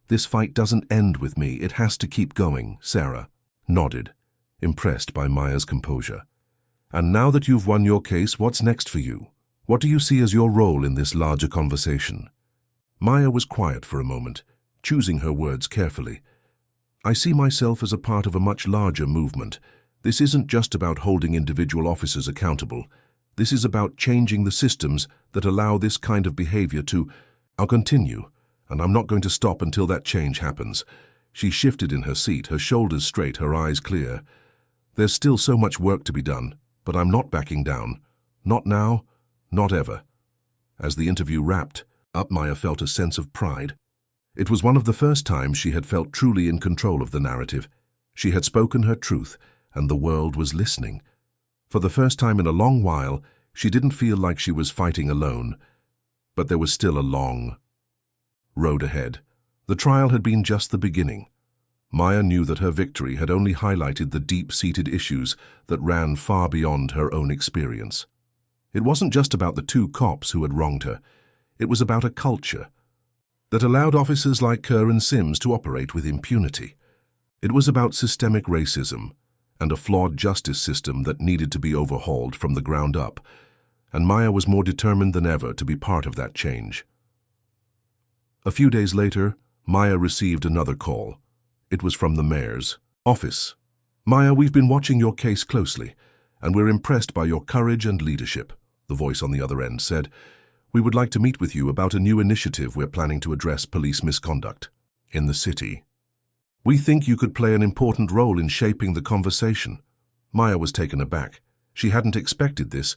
This fight doesn't end with me, it has to keep going." Sarah nodded, impressed by Maya's composure. "And now that you've won your case, what's next for you? What do you see as your role in this larger conversation?" Maya was quiet for a moment, choosing her words carefully. "I see myself as a part of a much larger movement. This isn't just about holding individual officers accountable. This is about changing the systems that allow this kind of behavior to... I'll continue, and I'm not going to stop until that change happens." She shifted in her seat, her shoulders straight, her eyes clear. "There's still so much work to be done, but I'm not backing down. Not now, not ever." As the interview wrapped up, Maya felt a sense of pride. It was one of the first times she had felt truly in control of the narrative. She had spoken her truth, and the world was listening. For the first time in a long while, she didn't feel like she was fighting alone. But there was still a long road ahead. The trial had been just the beginning. Maya knew that her victory had only highlighted the deep-seated issues that ran far beyond her own experience. It wasn't just about the two cops who had wronged her. It was about a culture that allowed officers like Kerr and Sims to operate with impunity. It was about systemic racism and a flawed justice system that needed to be overhauled from the ground up, and Maya was more determined than ever to be part of that change. A few days later, Maya received another call. It was from the mayor's office. "Maya, we've been watching your case closely, and we're impressed by your courage and leadership," the voice on the other end said. "We would like to meet with you about a new initiative we're planning to address police misconduct in the city. We think you could play an important role in shaping the conversation." Maya was taken aback. She hadn't expected this,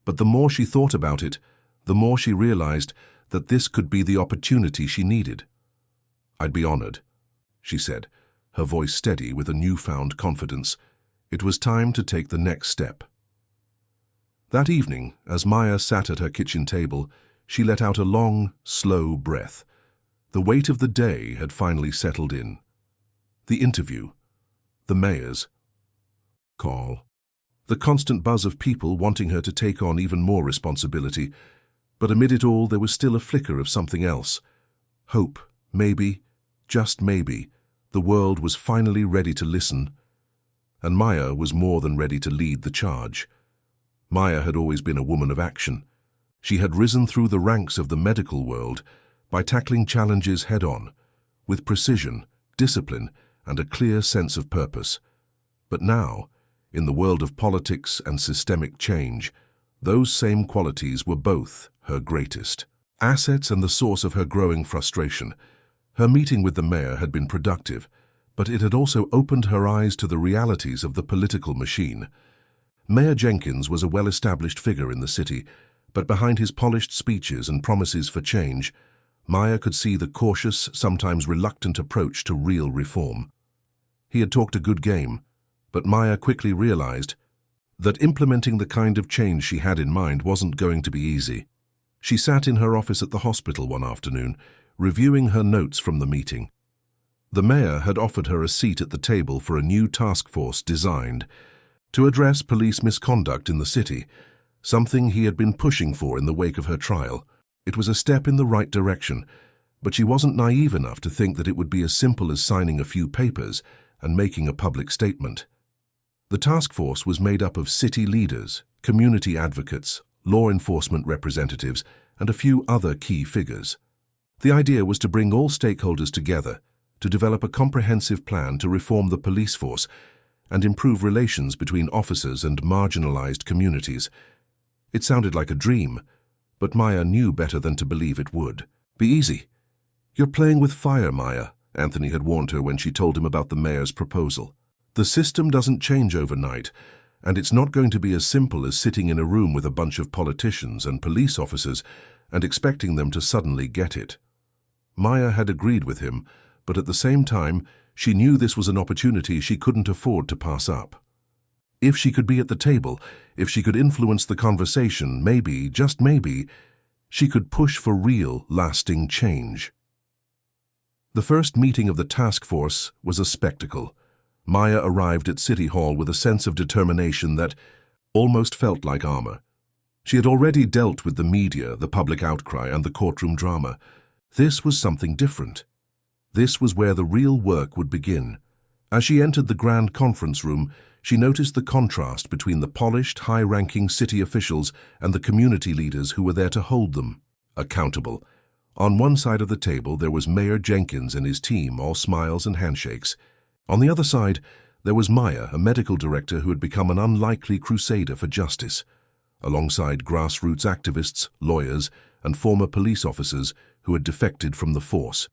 but the more she thought about it, the more she realized that this could be the opportunity she needed. "I'd be honored," she said, her voice steady with a newfound confidence. It was time to take the next step. That evening, as Maya sat at her kitchen table, she let out a long, slow breath. The weight of the day had finally settled in. The interview. The mayor's call. The constant buzz of people wanting her to take on even more responsibility. But amid it all, there was still a flicker of something else. Hope, maybe, just maybe, the world was finally ready to listen. And Maya was more than ready to lead the charge. Maya had always been a woman of action. She had risen through the ranks of the medical world by tackling challenges head-on, with precision, discipline, and a clear sense of purpose. But now, in the world of politics and systemic change, those same qualities were both her greatest assets and the source of her growing frustration. Her meeting with the mayor had been productive, but it had also opened her eyes to the realities of the political machine. Mayor Jenkins was a well-established figure in the city, but behind his polished speeches and promises for change, Maya could see the cautious, sometimes reluctant approach to real reform. He had talked a good game, but Maya quickly realized that implementing the kind of change she had in mind wasn't going to be easy. She sat in her office at the hospital one afternoon, reviewing her notes from the meeting. The mayor had offered her a seat at the table for a new task force designed to address police misconduct in the city, something he had been pushing for in the wake of her trial. It was a step in the right direction, but she wasn't naive enough to think that it would be as simple as signing a few papers and making a public statement. The task force was made up of city leaders, community advocates, law enforcement representatives, and a few other key figures. The idea was to bring all stakeholders together to develop a comprehensive plan to reform the police force and improve relations between officers and marginalized communities. It sounded like a dream, but Maya knew better than to believe it would. Be easy. You're playing with fire, Maya, Anthony had warned her when she told him about the mayor's proposal. The system doesn't change overnight, and it's not going to be as simple as sitting in a room with a bunch of politicians and police officers and expecting them to suddenly get it. Maya had agreed with him, but at the same time, she knew this was an opportunity she couldn't afford to pass up. If she could be at the table, if she could influence the conversation, maybe, just maybe, she could push for real, lasting change. The first meeting of the task force was a spectacle. Maya arrived at City Hall with a sense of determination that almost felt like armor. She had already dealt with the media, the public outcry, and the courtroom drama. This was something different. This was where the real work would begin. As she entered the grand conference room, she noticed the contrast between the polished, high-ranking city officials and the community leaders who were there to hold them accountable. On one side of the table, there was Mayor Jenkins and his team, all smiles and handshakes. On the other side, there was Maya, a medical director who had become an unlikely crusader for justice, alongside grassroots activists, lawyers, and former police officers who had defected from the force.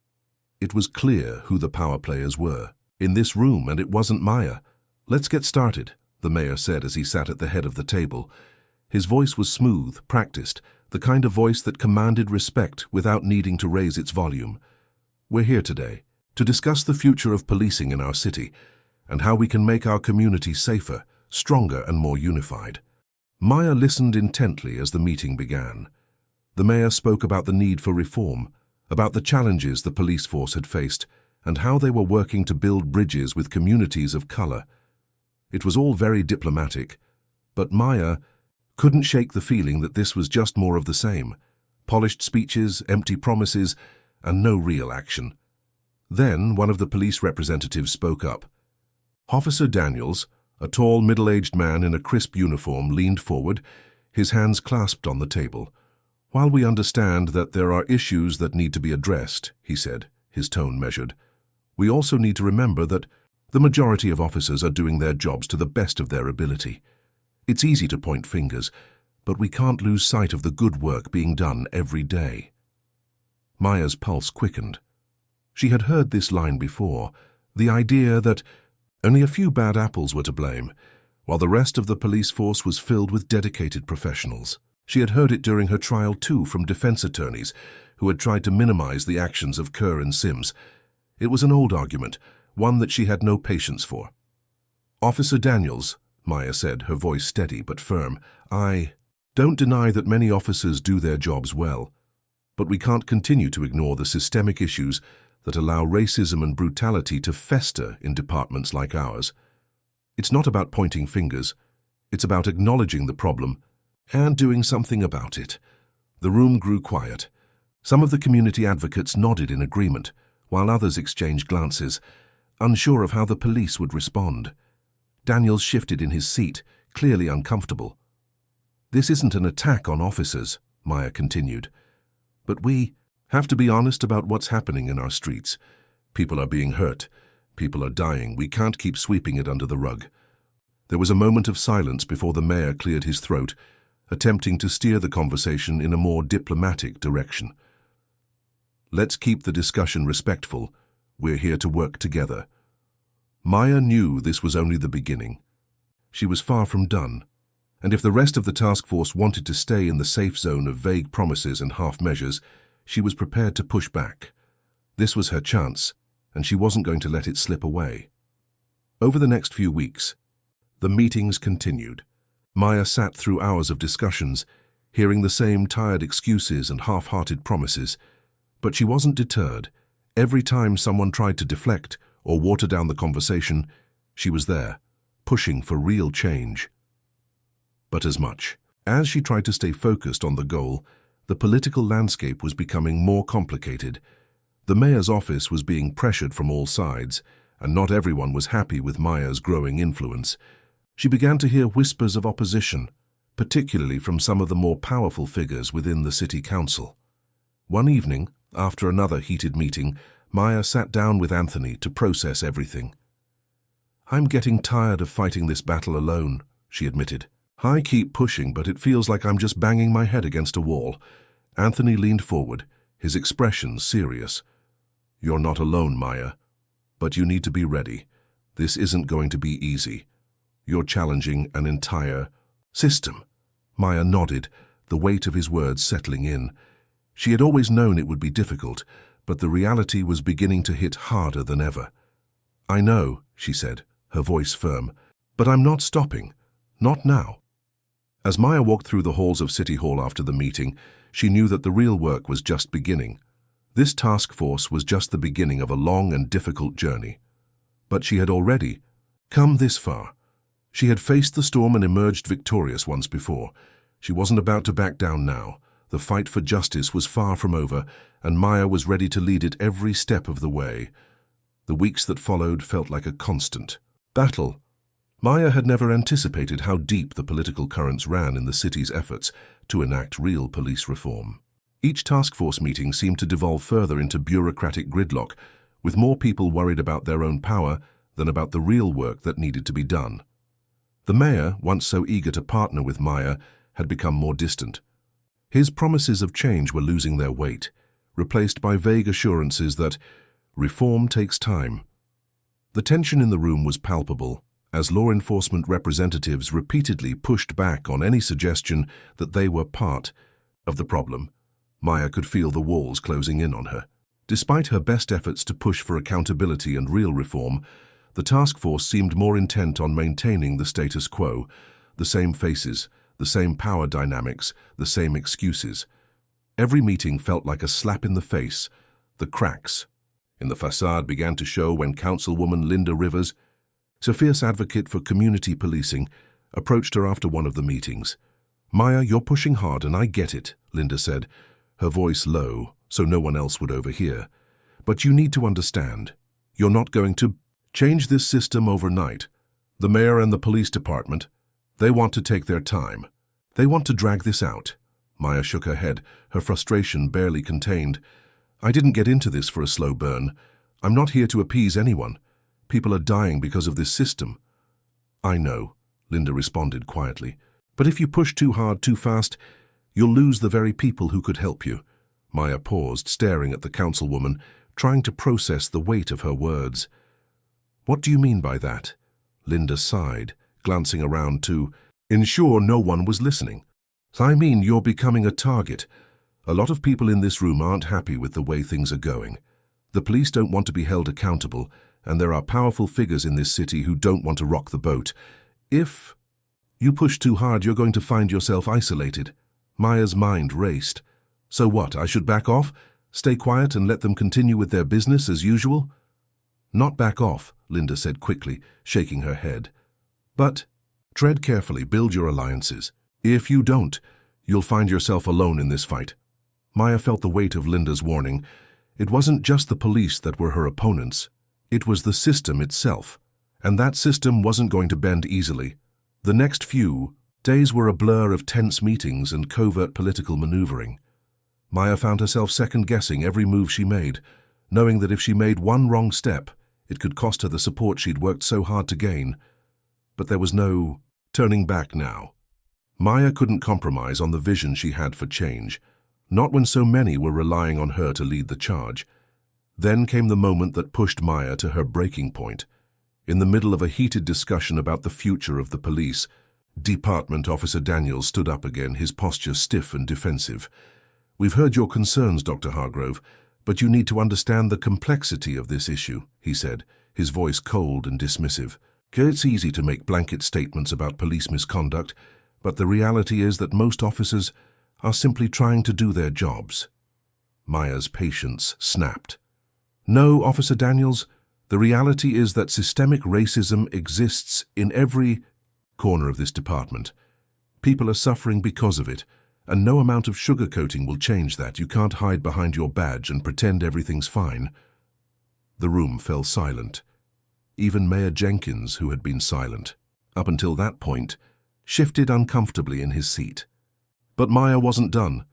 It was clear who the power players were in this room, and it wasn't Maya. "Let's get started," the mayor said as he sat at the head of the table. His voice was smooth, practiced, the kind of voice that commanded respect without needing to raise its volume. "We're here today to discuss the future of policing in our city and how we can make our community safer, stronger, and more unified." Maya listened intently as the meeting began. The mayor spoke about the need for reform, about the challenges the police force had faced, and how they were working to build bridges with communities of color. It was all very diplomatic, but Maya couldn't shake the feeling that this was just more of the same. Polished speeches, empty promises, and no real action. Then one of the police representatives spoke up. Officer Daniels, a tall, middle-aged man in a crisp uniform, leaned forward, his hands clasped on the table. "While we understand that there are issues that need to be addressed," he said, his tone measured, "we also need to remember that the majority of officers are doing their jobs to the best of their ability. It's easy to point fingers, but we can't lose sight of the good work being done every day." Maya's pulse quickened. She had heard this line before, the idea that only a few bad apples were to blame, while the rest of the police force was filled with dedicated professionals. She had heard it during her trial too from defense attorneys who had tried to minimize the actions of Kerr and Sims. It was an old argument, one that she had no patience for. "Officer Daniels," Maya said, her voice steady but firm, "I don't deny that many officers do their jobs well, but we can't continue to ignore the systemic issues that allow racism and brutality to fester in departments like ours. It's not about pointing fingers. It's about acknowledging the problem and doing something about it." The room grew quiet. Some of the community advocates nodded in agreement, while others exchanged glances, unsure of how the police would respond. Daniels shifted in his seat, clearly uncomfortable. "This isn't an attack on officers," Maya continued, "but we have to be honest about what's happening in our streets. People are being hurt. People are dying. We can't keep sweeping it under the rug." There was a moment of silence before the mayor cleared his throat, attempting to steer the conversation in a more diplomatic direction. "Let's keep the discussion respectful. We're here to work together." Maya knew this was only the beginning. She was far from done, and if the rest of the task force wanted to stay in the safe zone of vague promises and half measures, she was prepared to push back. This was her chance, and she wasn't going to let it slip away. Over the next few weeks, the meetings continued. Maya sat through hours of discussions, hearing the same tired excuses and half-hearted promises, but she wasn't deterred. Every time someone tried to deflect or water down the conversation, she was there, pushing for real change. But as she tried to stay focused on the goal, the political landscape was becoming more complicated. The mayor's office was being pressured from all sides, and not everyone was happy with Maya's growing influence. She began to hear whispers of opposition, particularly from some of the more powerful figures within the city council. One evening, after another heated meeting, Maya sat down with Anthony to process everything. "I'm getting tired of fighting this battle alone," she admitted. "I keep pushing, but it feels like I'm just banging my head against a wall." Anthony leaned forward, his expression serious. "You're not alone, Maya, but you need to be ready. This isn't going to be easy. You're challenging an entire system." Maya nodded, the weight of his words settling in. She had always known it would be difficult, but the reality was beginning to hit harder than ever. "I know," she said, her voice firm, "but I'm not stopping. Not now." As Maya walked through the halls of City Hall after the meeting, she knew that the real work was just beginning. This task force was just the beginning of a long and difficult journey. But she had already come this far. She had faced the storm and emerged victorious once before. She wasn't about to back down now. The fight for justice was far from over, and Maya was ready to lead it every step of the way. The weeks that followed felt like a constant battle. Maya had never anticipated how deep the political currents ran in the city's efforts to enact real police reform. Each task force meeting seemed to devolve further into bureaucratic gridlock, with more people worried about their own power than about the real work that needed to be done. The mayor, once so eager to partner with Maya, had become more distant. His promises of change were losing their weight, replaced by vague assurances that reform takes time. The tension in the room was palpable, as law enforcement representatives repeatedly pushed back on any suggestion that they were part of the problem. Maya could feel the walls closing in on her. Despite her best efforts to push for accountability and real reform, the task force seemed more intent on maintaining the status quo, the same faces, the same power dynamics, the same excuses. Every meeting felt like a slap in the face. The cracks in the facade began to show when Councilwoman Linda Rivers, a fierce advocate for community policing, approached her after one of the meetings. "Maya, you're pushing hard and I get it," Linda said, her voice low so no one else would overhear. "But you need to understand, you're not going to change this system overnight. The mayor and the police department, they want to take their time. They want to drag this out." Maya shook her head, her frustration barely contained. "I didn't get into this for a slow burn. I'm not here to appease anyone. People are dying because of this system." "I know," Linda responded quietly. "But if you push too hard, too fast, you'll lose the very people who could help you." Maya paused, staring at the councilwoman, trying to process the weight of her words. "What do you mean by that?" Linda sighed, glancing around to ensure no one was listening. "I mean, you're becoming a target. A lot of people in this room aren't happy with the way things are going. The police don't want to be held accountable, and there are powerful figures in this city who don't want to rock the boat. If you push too hard, you're going to find yourself isolated. Maya's mind raced. So what, I should back off? Stay quiet and let them continue with their business as usual? Not back off, Linda said quickly, shaking her head. But tread carefully, build your alliances. If you don't, you'll find yourself alone in this fight. Maya felt the weight of Linda's warning. It wasn't just the police that were her opponents. It was the system itself. And that system wasn't going to bend easily. The next few days were a blur of tense meetings and covert political maneuvering. Maya found herself second-guessing every move she made, knowing that if she made one wrong step, it could cost her the support she'd worked so hard to gain. But there was no turning back now. Maya couldn't compromise on the vision she had for change, not when so many were relying on her to lead the charge. Then came the moment that pushed Maya to her breaking point. In the middle of a heated discussion about the future of the police, Department Officer Daniels stood up again, his posture stiff and defensive. "We've heard your concerns, Dr. Hargrove, but you need to understand the complexity of this issue," he said, his voice cold and dismissive. "It's easy to make blanket statements about police misconduct, but the reality is that most officers are simply trying to do their jobs." Maya's patience snapped. "No, Officer Daniels, the reality is that systemic racism exists in every corner of this department. People are suffering because of it, and no amount of sugarcoating will change that. You can't hide behind your badge and pretend everything's fine." The room fell silent. Even Mayor Jenkins, who had been silent up until that point, shifted uncomfortably in his seat. But Maya wasn't done.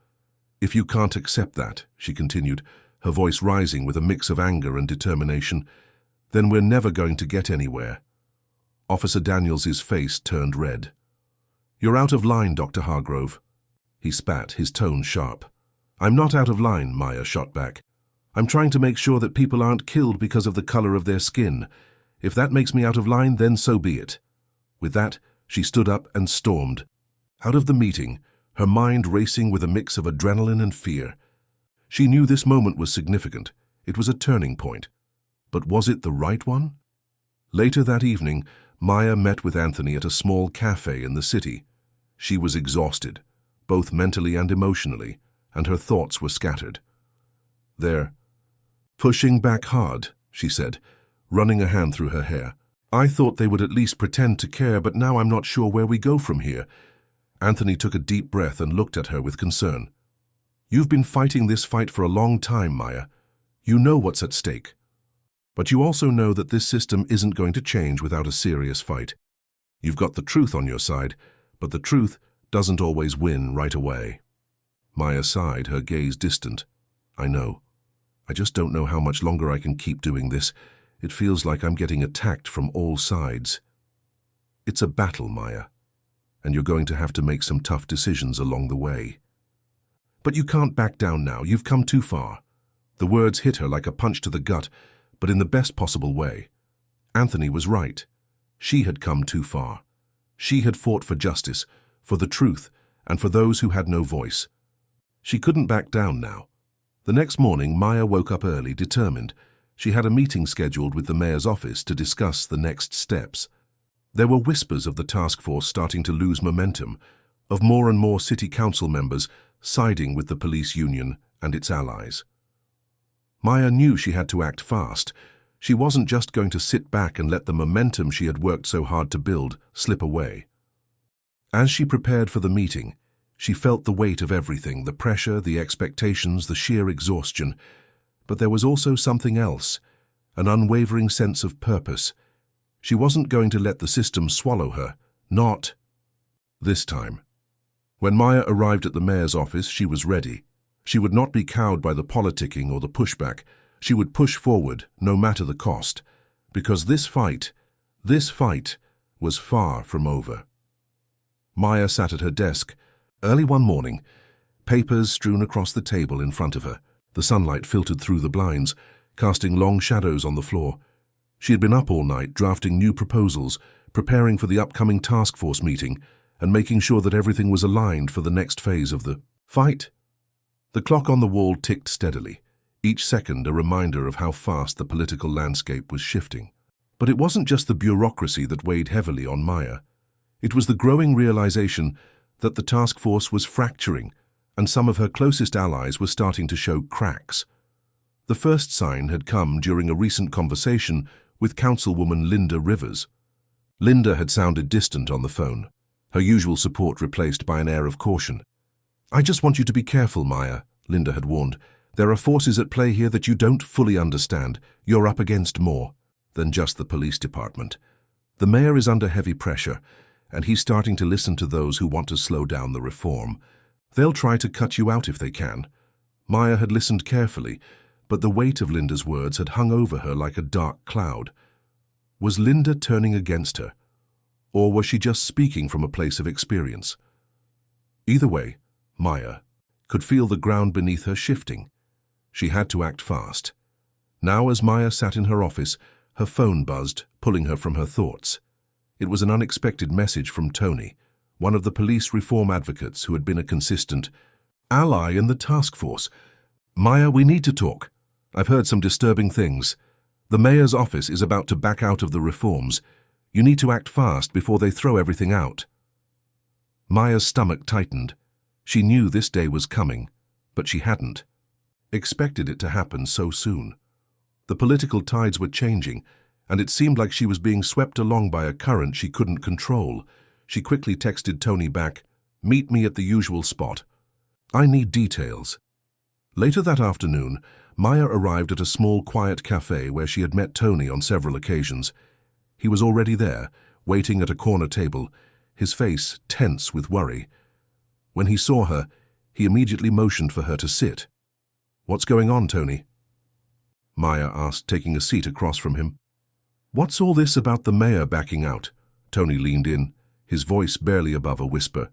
"If you can't accept that," she continued, her voice rising with a mix of anger and determination, "then we're never going to get anywhere." Officer Daniels's face turned red. "You're out of line, Dr. Hargrove." He spat, his tone sharp. "I'm not out of line," Maya shot back. "I'm trying to make sure that people aren't killed because of the color of their skin. If that makes me out of line, then so be it." With that, she stood up and stormed out of the meeting, her mind racing with a mix of adrenaline and fear. She knew this moment was significant. It was a turning point. But was it the right one? Later that evening, Maya met with Anthony at a small cafe in the city. She was exhausted, both mentally and emotionally, and her thoughts were scattered. "They're pushing back hard," she said, running a hand through her hair. "I thought they would at least pretend to care, but now I'm not sure where we go from here." Anthony took a deep breath and looked at her with concern. "You've been fighting this fight for a long time, Maya. You know what's at stake. But you also know that this system isn't going to change without a serious fight. You've got the truth on your side, but the truth doesn't always win right away." Maya sighed, her gaze distant. "I know. I just don't know how much longer I can keep doing this. It feels like I'm getting attacked from all sides." "It's a battle, Maya, and you're going to have to make some tough decisions along the way. But you can't back down now. You've come too far." The words hit her like a punch to the gut, but in the best possible way. Anthony was right. She had come too far. She had fought for justice, for the truth, and for those who had no voice. She couldn't back down now. The next morning, Maya woke up early, determined. She had a meeting scheduled with the mayor's office to discuss the next steps. There were whispers of the task force starting to lose momentum, of more and more city council members siding with the police union and its allies. Maya knew she had to act fast. She wasn't just going to sit back and let the momentum she had worked so hard to build slip away. As she prepared for the meeting, she felt the weight of everything, the pressure, the expectations, the sheer exhaustion. But there was also something else, an unwavering sense of purpose. She wasn't going to let the system swallow her, not this time. When Maya arrived at the mayor's office, she was ready. She would not be cowed by the politicking or the pushback. She would push forward, no matter the cost, because this fight was far from over. Maya sat at her desk, early one morning, papers strewn across the table in front of her. The sunlight filtered through the blinds, casting long shadows on the floor. She had been up all night, drafting new proposals, preparing for the upcoming task force meeting, and making sure that everything was aligned for the next phase of the fight. The clock on the wall ticked steadily, each second a reminder of how fast the political landscape was shifting. But it wasn't just the bureaucracy that weighed heavily on Maya. It was the growing realization that the task force was fracturing, and some of her closest allies were starting to show cracks. The first sign had come during a recent conversation with Councilwoman Linda Rivers. Linda had sounded distant on the phone, her usual support replaced by an air of caution. "I just want you to be careful, Maya," Linda had warned. "There are forces at play here that you don't fully understand. You're up against more than just the police department. The mayor is under heavy pressure, and he's starting to listen to those who want to slow down the reform. They'll try to cut you out if they can." Maya had listened carefully, but the weight of Linda's words had hung over her like a dark cloud. Was Linda turning against her, or was she just speaking from a place of experience? Either way, Maya could feel the ground beneath her shifting. She had to act fast. Now, as Maya sat in her office, her phone buzzed, pulling her from her thoughts. It was an unexpected message from Tony, one of the police reform advocates who had been a consistent ally in the task force. "Maya, we need to talk. I've heard some disturbing things. The mayor's office is about to back out of the reforms. You need to act fast before they throw everything out." Maya's stomach tightened. She knew this day was coming, but she hadn't expected it to happen so soon. The political tides were changing, and it seemed like she was being swept along by a current she couldn't control. She quickly texted Tony back, "Meet me at the usual spot. I need details." Later that afternoon, Maya arrived at a small, quiet cafe where she had met Tony on several occasions. He was already there, waiting at a corner table, his face tense with worry. When he saw her, he immediately motioned for her to sit. "What's going on, Tony?" Maya asked, taking a seat across from him. "What's all this about the mayor backing out?" Tony leaned in, his voice barely above a whisper.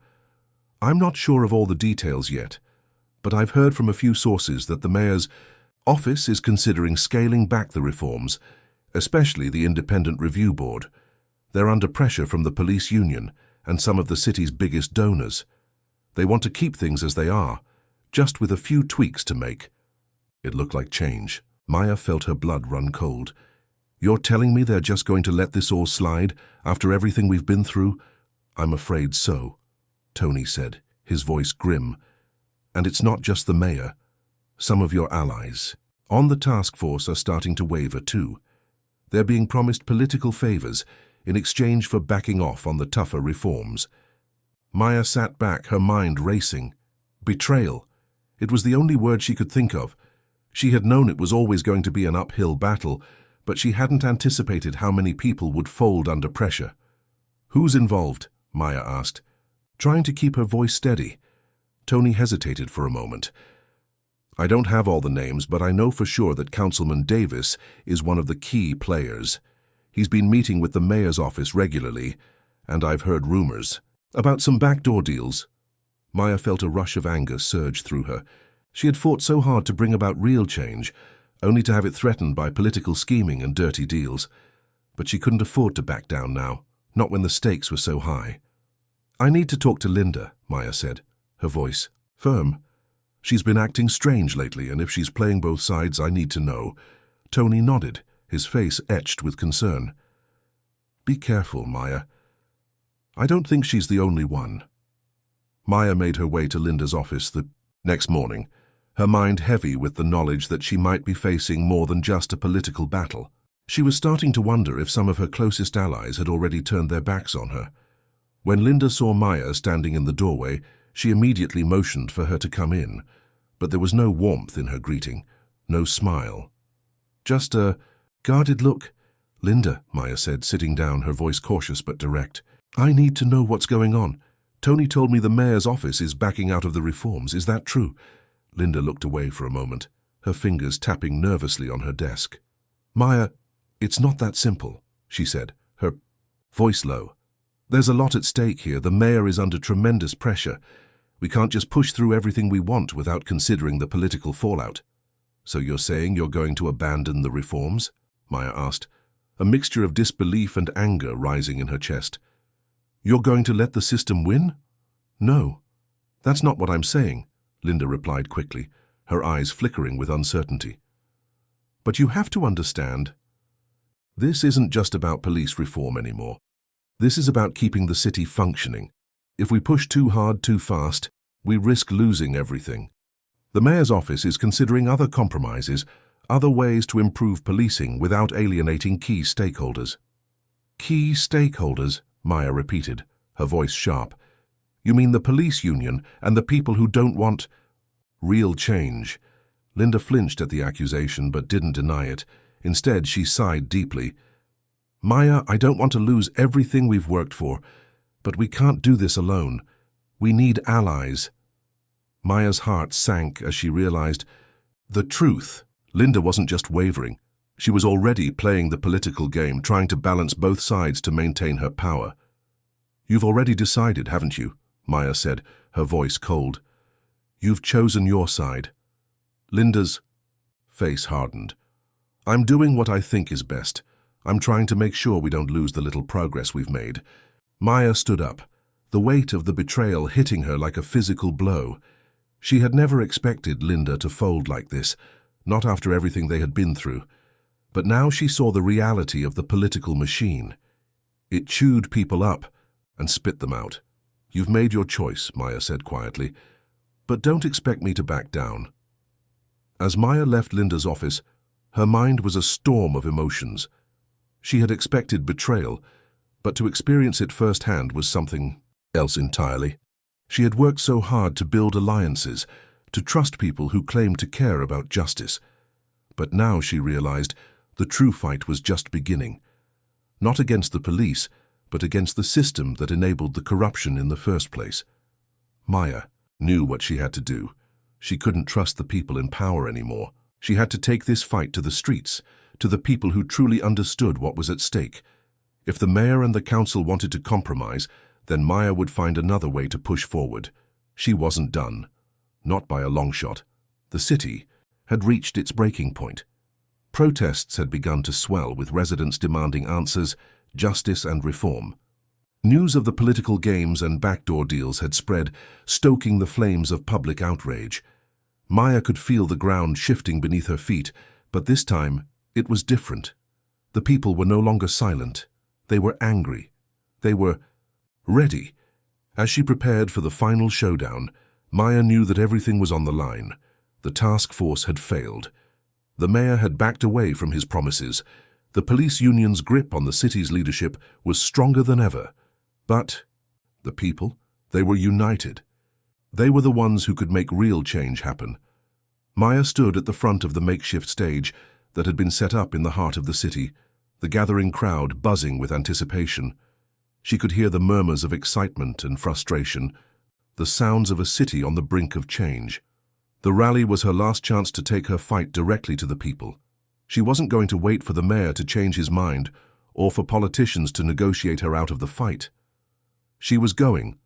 "I'm not sure of all the details yet, but I've heard from a few sources that the mayor's office is considering scaling back the reforms, especially the Independent Review Board. They're under pressure from the police union and some of the city's biggest donors. They want to keep things as they are, just with a few tweaks to make." It looked like change. Maya felt her blood run cold. "You're telling me they're just going to let this all slide after everything we've been through?" "I'm afraid so," Tony said, his voice grim. "And it's not just the mayor. Some of your allies on the task force are starting to waver too. They're being promised political favors in exchange for backing off on the tougher reforms." Maya sat back, her mind racing. Betrayal. It was the only word she could think of. She had known it was always going to be an uphill battle, but she hadn't anticipated how many people would fold under pressure. "Who's involved?" Maya asked, trying to keep her voice steady. Tony hesitated for a moment. "I don't have all the names, but I know for sure that Councilman Davis is one of the key players. He's been meeting with the mayor's office regularly, and I've heard rumors about some backdoor deals." Maya felt a rush of anger surge through her. She had fought so hard to bring about real change, only to have it threatened by political scheming and dirty deals. But she couldn't afford to back down now, not when the stakes were so high. "I need to talk to Linda," Maya said, her voice firm. "She's been acting strange lately, and if she's playing both sides, I need to know." Tony nodded, his face etched with concern. "Be careful, Maya. I don't think she's the only one." Maya made her way to Linda's office the next morning, her mind heavy with the knowledge that she might be facing more than just a political battle. She was starting to wonder if some of her closest allies had already turned their backs on her. When Linda saw Maya standing in the doorway, she immediately motioned for her to come in, but there was no warmth in her greeting, no smile. Just a guarded look. "Linda," Maya said, sitting down, her voice cautious but direct. "I need to know what's going on. Tony told me the mayor's office is backing out of the reforms. Is that true?" Linda looked away for a moment, her fingers tapping nervously on her desk. "Maya, it's not that simple," she said, her voice low. "There's a lot at stake here. The mayor is under tremendous pressure. We can't just push through everything we want without considering the political fallout." "So you're saying you're going to abandon the reforms?" Maya asked, a mixture of disbelief and anger rising in her chest. "You're going to let the system win?" "No, that's not what I'm saying," Linda replied quickly, her eyes flickering with uncertainty. But you have to understand, this isn't just about police reform anymore. This is about keeping the city functioning. If we push too hard too fast, we risk losing everything. The mayor's office is considering other compromises, other ways to improve policing without alienating key stakeholders. Key stakeholders, Maya repeated, her voice sharp. You mean the police union and the people who don't want real change? Linda flinched at the accusation but didn't deny it. Instead, she sighed deeply. Maya, I don't want to lose everything we've worked for, but we can't do this alone. We need allies. Maya's heart sank as she realized the truth. Linda wasn't just wavering. She was already playing the political game, trying to balance both sides to maintain her power. You've already decided, haven't you? Maya said, her voice cold. You've chosen your side. Linda's face hardened. I'm doing what I think is best. I'm trying to make sure we don't lose the little progress we've made. Maya stood up, the weight of the betrayal hitting her like a physical blow. She had never expected Linda to fold like this, not after everything they had been through. But now she saw the reality of the political machine. It chewed people up and spit them out. You've made your choice, Maya said quietly, but don't expect me to back down. As Maya left Linda's office, her mind was a storm of emotions. She had expected betrayal, but to experience it firsthand was something else entirely. She had worked so hard to build alliances, to trust people who claimed to care about justice. But now she realized the true fight was just beginning. Not against the police, but against the system that enabled the corruption in the first place. Maya knew what she had to do. She couldn't trust the people in power anymore. She had to take this fight to the streets, to the people who truly understood what was at stake. If the mayor and the council wanted to compromise, then Maya would find another way to push forward. She wasn't done. Not by a long shot. The city had reached its breaking point. Protests had begun to swell, with residents demanding answers, justice and reform. News of the political games and backdoor deals had spread, stoking the flames of public outrage. Maya could feel the ground shifting beneath her feet, but this time it was different. The people were no longer silent. They were angry. They were ready. As she prepared for the final showdown, Maya knew that everything was on the line. The task force had failed. The mayor had backed away from his promises. The police union's grip on the city's leadership was stronger than ever. But the people, they were united. They were the ones who could make real change happen. Maya stood at the front of the makeshift stage that had been set up in the heart of the city, the gathering crowd buzzing with anticipation. She could hear the murmurs of excitement and frustration, the sounds of a city on the brink of change. The rally was her last chance to take her fight directly to the people. She wasn't going to wait for the mayor to change his mind or for politicians to negotiate her out of the fight. She was going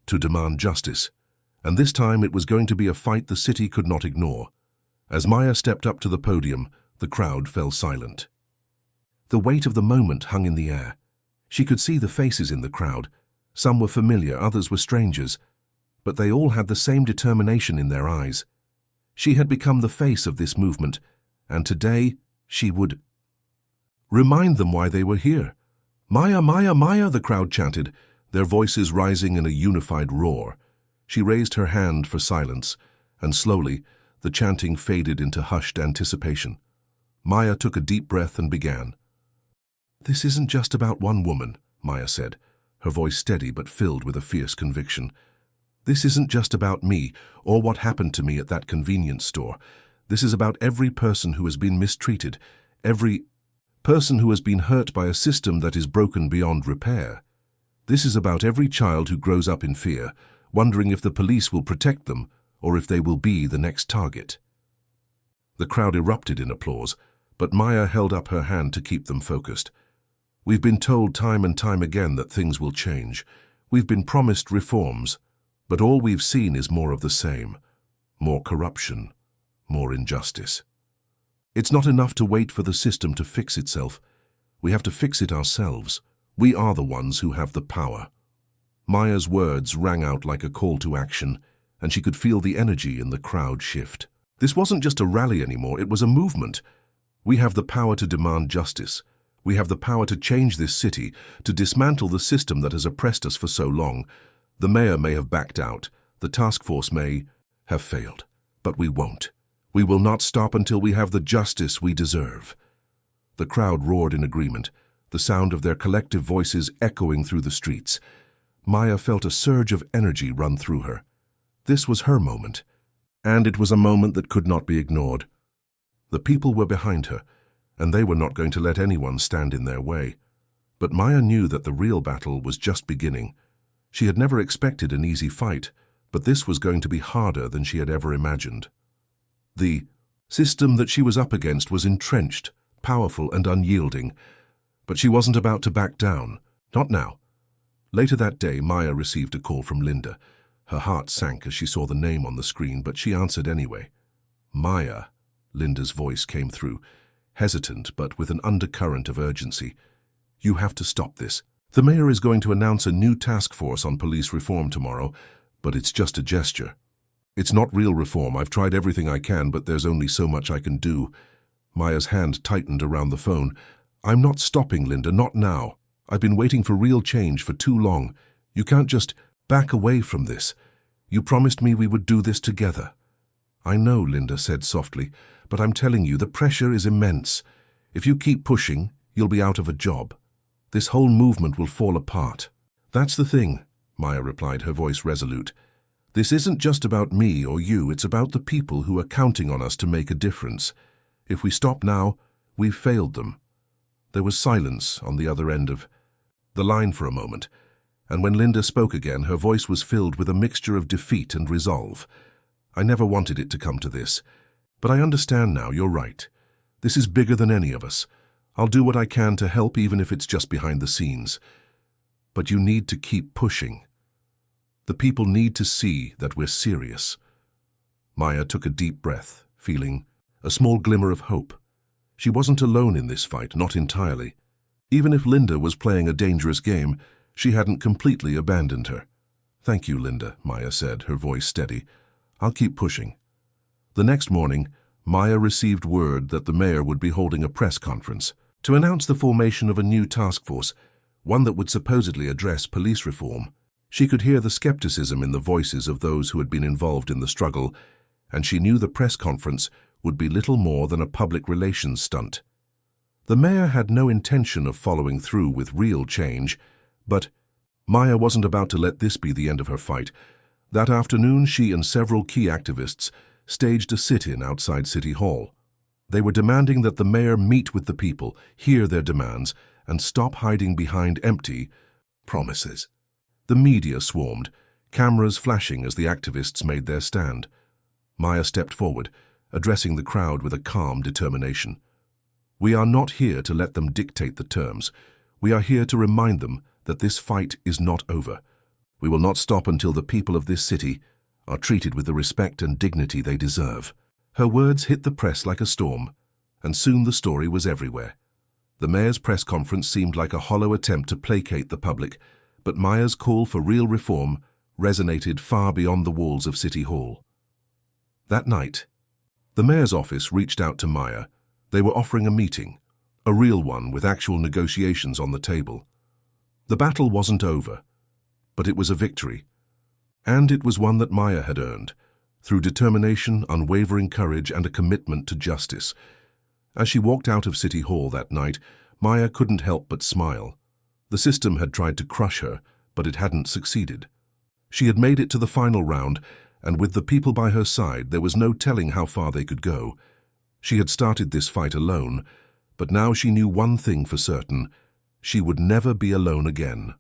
to demand justice, and this time it was going to be a fight the city could not ignore. As Maya stepped up to the podium, the crowd fell silent. The weight of the moment hung in the air. She could see the faces in the crowd. Some were familiar, others were strangers, but they all had the same determination in their eyes. She had become the face of this movement, and today she would remind them why they were here. Maya, Maya, Maya, the crowd chanted, their voices rising in a unified roar. She raised her hand for silence, and slowly the chanting faded into hushed anticipation. Maya took a deep breath and began. This isn't just about one woman, Maya said, her voice steady but filled with a fierce conviction. This isn't just about me or what happened to me at that convenience store. This is about every person who has been mistreated, every person who has been hurt by a system that is broken beyond repair. This is about every child who grows up in fear, wondering if the police will protect them or if they will be the next target. The crowd erupted in applause, but Maya held up her hand to keep them focused. We've been told time and time again that things will change. We've been promised reforms, but all we've seen is more of the same. More corruption, more injustice. It's not enough to wait for the system to fix itself. We have to fix it ourselves. We are the ones who have the power. Maya's words rang out like a call to action, and she could feel the energy in the crowd shift. This wasn't just a rally anymore, it was a movement. We have the power to demand justice. We have the power to change this city, to dismantle the system that has oppressed us for so long. The mayor may have backed out, the task force may have failed, but we won't. We will not stop until we have the justice we deserve. The crowd roared in agreement, the sound of their collective voices echoing through the streets. Maya felt a surge of energy run through her. This was her moment, and it was a moment that could not be ignored. The people were behind her, and they were not going to let anyone stand in their way. But Maya knew that the real battle was just beginning. She had never expected an easy fight, but this was going to be harder than she had ever imagined. The system that she was up against was entrenched, powerful and unyielding, but she wasn't about to back down. Not now. Later that day, Maya received a call from Linda. Her heart sank as she saw the name on the screen, but she answered anyway. Maya, Linda's voice came through, hesitant but with an undercurrent of urgency. You have to stop this. The mayor is going to announce a new task force on police reform tomorrow, but it's just a gesture. It's not real reform. I've tried everything I can, but there's only so much I can do. Maya's hand tightened around the phone. I'm not stopping, Linda, not now. I've been waiting for real change for too long. You can't just back away from this. You promised me we would do this together. I know, Linda said softly, but I'm telling you, the pressure is immense. If you keep pushing, you'll be out of a job. This whole movement will fall apart. That's the thing, Maya replied, her voice resolute. This isn't just about me or you, it's about the people who are counting on us to make a difference. If we stop now, we've failed them. There was silence on the other end of the line for a moment, and when Linda spoke again, her voice was filled with a mixture of defeat and resolve. I never wanted it to come to this, but I understand now, you're right. This is bigger than any of us. I'll do what I can to help, even if it's just behind the scenes. But you need to keep pushing. The people need to see that we're serious. Maya took a deep breath, feeling a small glimmer of hope. She wasn't alone in this fight, not entirely. Even if Linda was playing a dangerous game, she hadn't completely abandoned her. Thank you, Linda, Maya said, her voice steady. I'll keep pushing. The next morning, Maya received word that the mayor would be holding a press conference to announce the formation of a new task force, one that would supposedly address police reform. She could hear the skepticism in the voices of those who had been involved in the struggle, and she knew the press conference would be little more than a public relations stunt. The mayor had no intention of following through with real change, but Maya wasn't about to let this be the end of her fight. That afternoon, she and several key activists staged a sit-in outside City Hall. They were demanding that the mayor meet with the people, hear their demands, and stop hiding behind empty promises. The media swarmed, cameras flashing as the activists made their stand. Maya stepped forward, addressing the crowd with a calm determination. We are not here to let them dictate the terms. We are here to remind them that this fight is not over. We will not stop until the people of this city are treated with the respect and dignity they deserve. Her words hit the press like a storm, and soon the story was everywhere. The mayor's press conference seemed like a hollow attempt to placate the public, but Maya's call for real reform resonated far beyond the walls of City Hall. That night, the mayor's office reached out to Maya. They were offering a meeting, a real one with actual negotiations on the table. The battle wasn't over, but it was a victory. And it was one that Maya had earned, through determination, unwavering courage, and a commitment to justice. As she walked out of City Hall that night, Maya couldn't help but smile. The system had tried to crush her, but it hadn't succeeded. She had made it to the final round, and with the people by her side, there was no telling how far they could go. She had started this fight alone, but now she knew one thing for certain: she would never be alone again.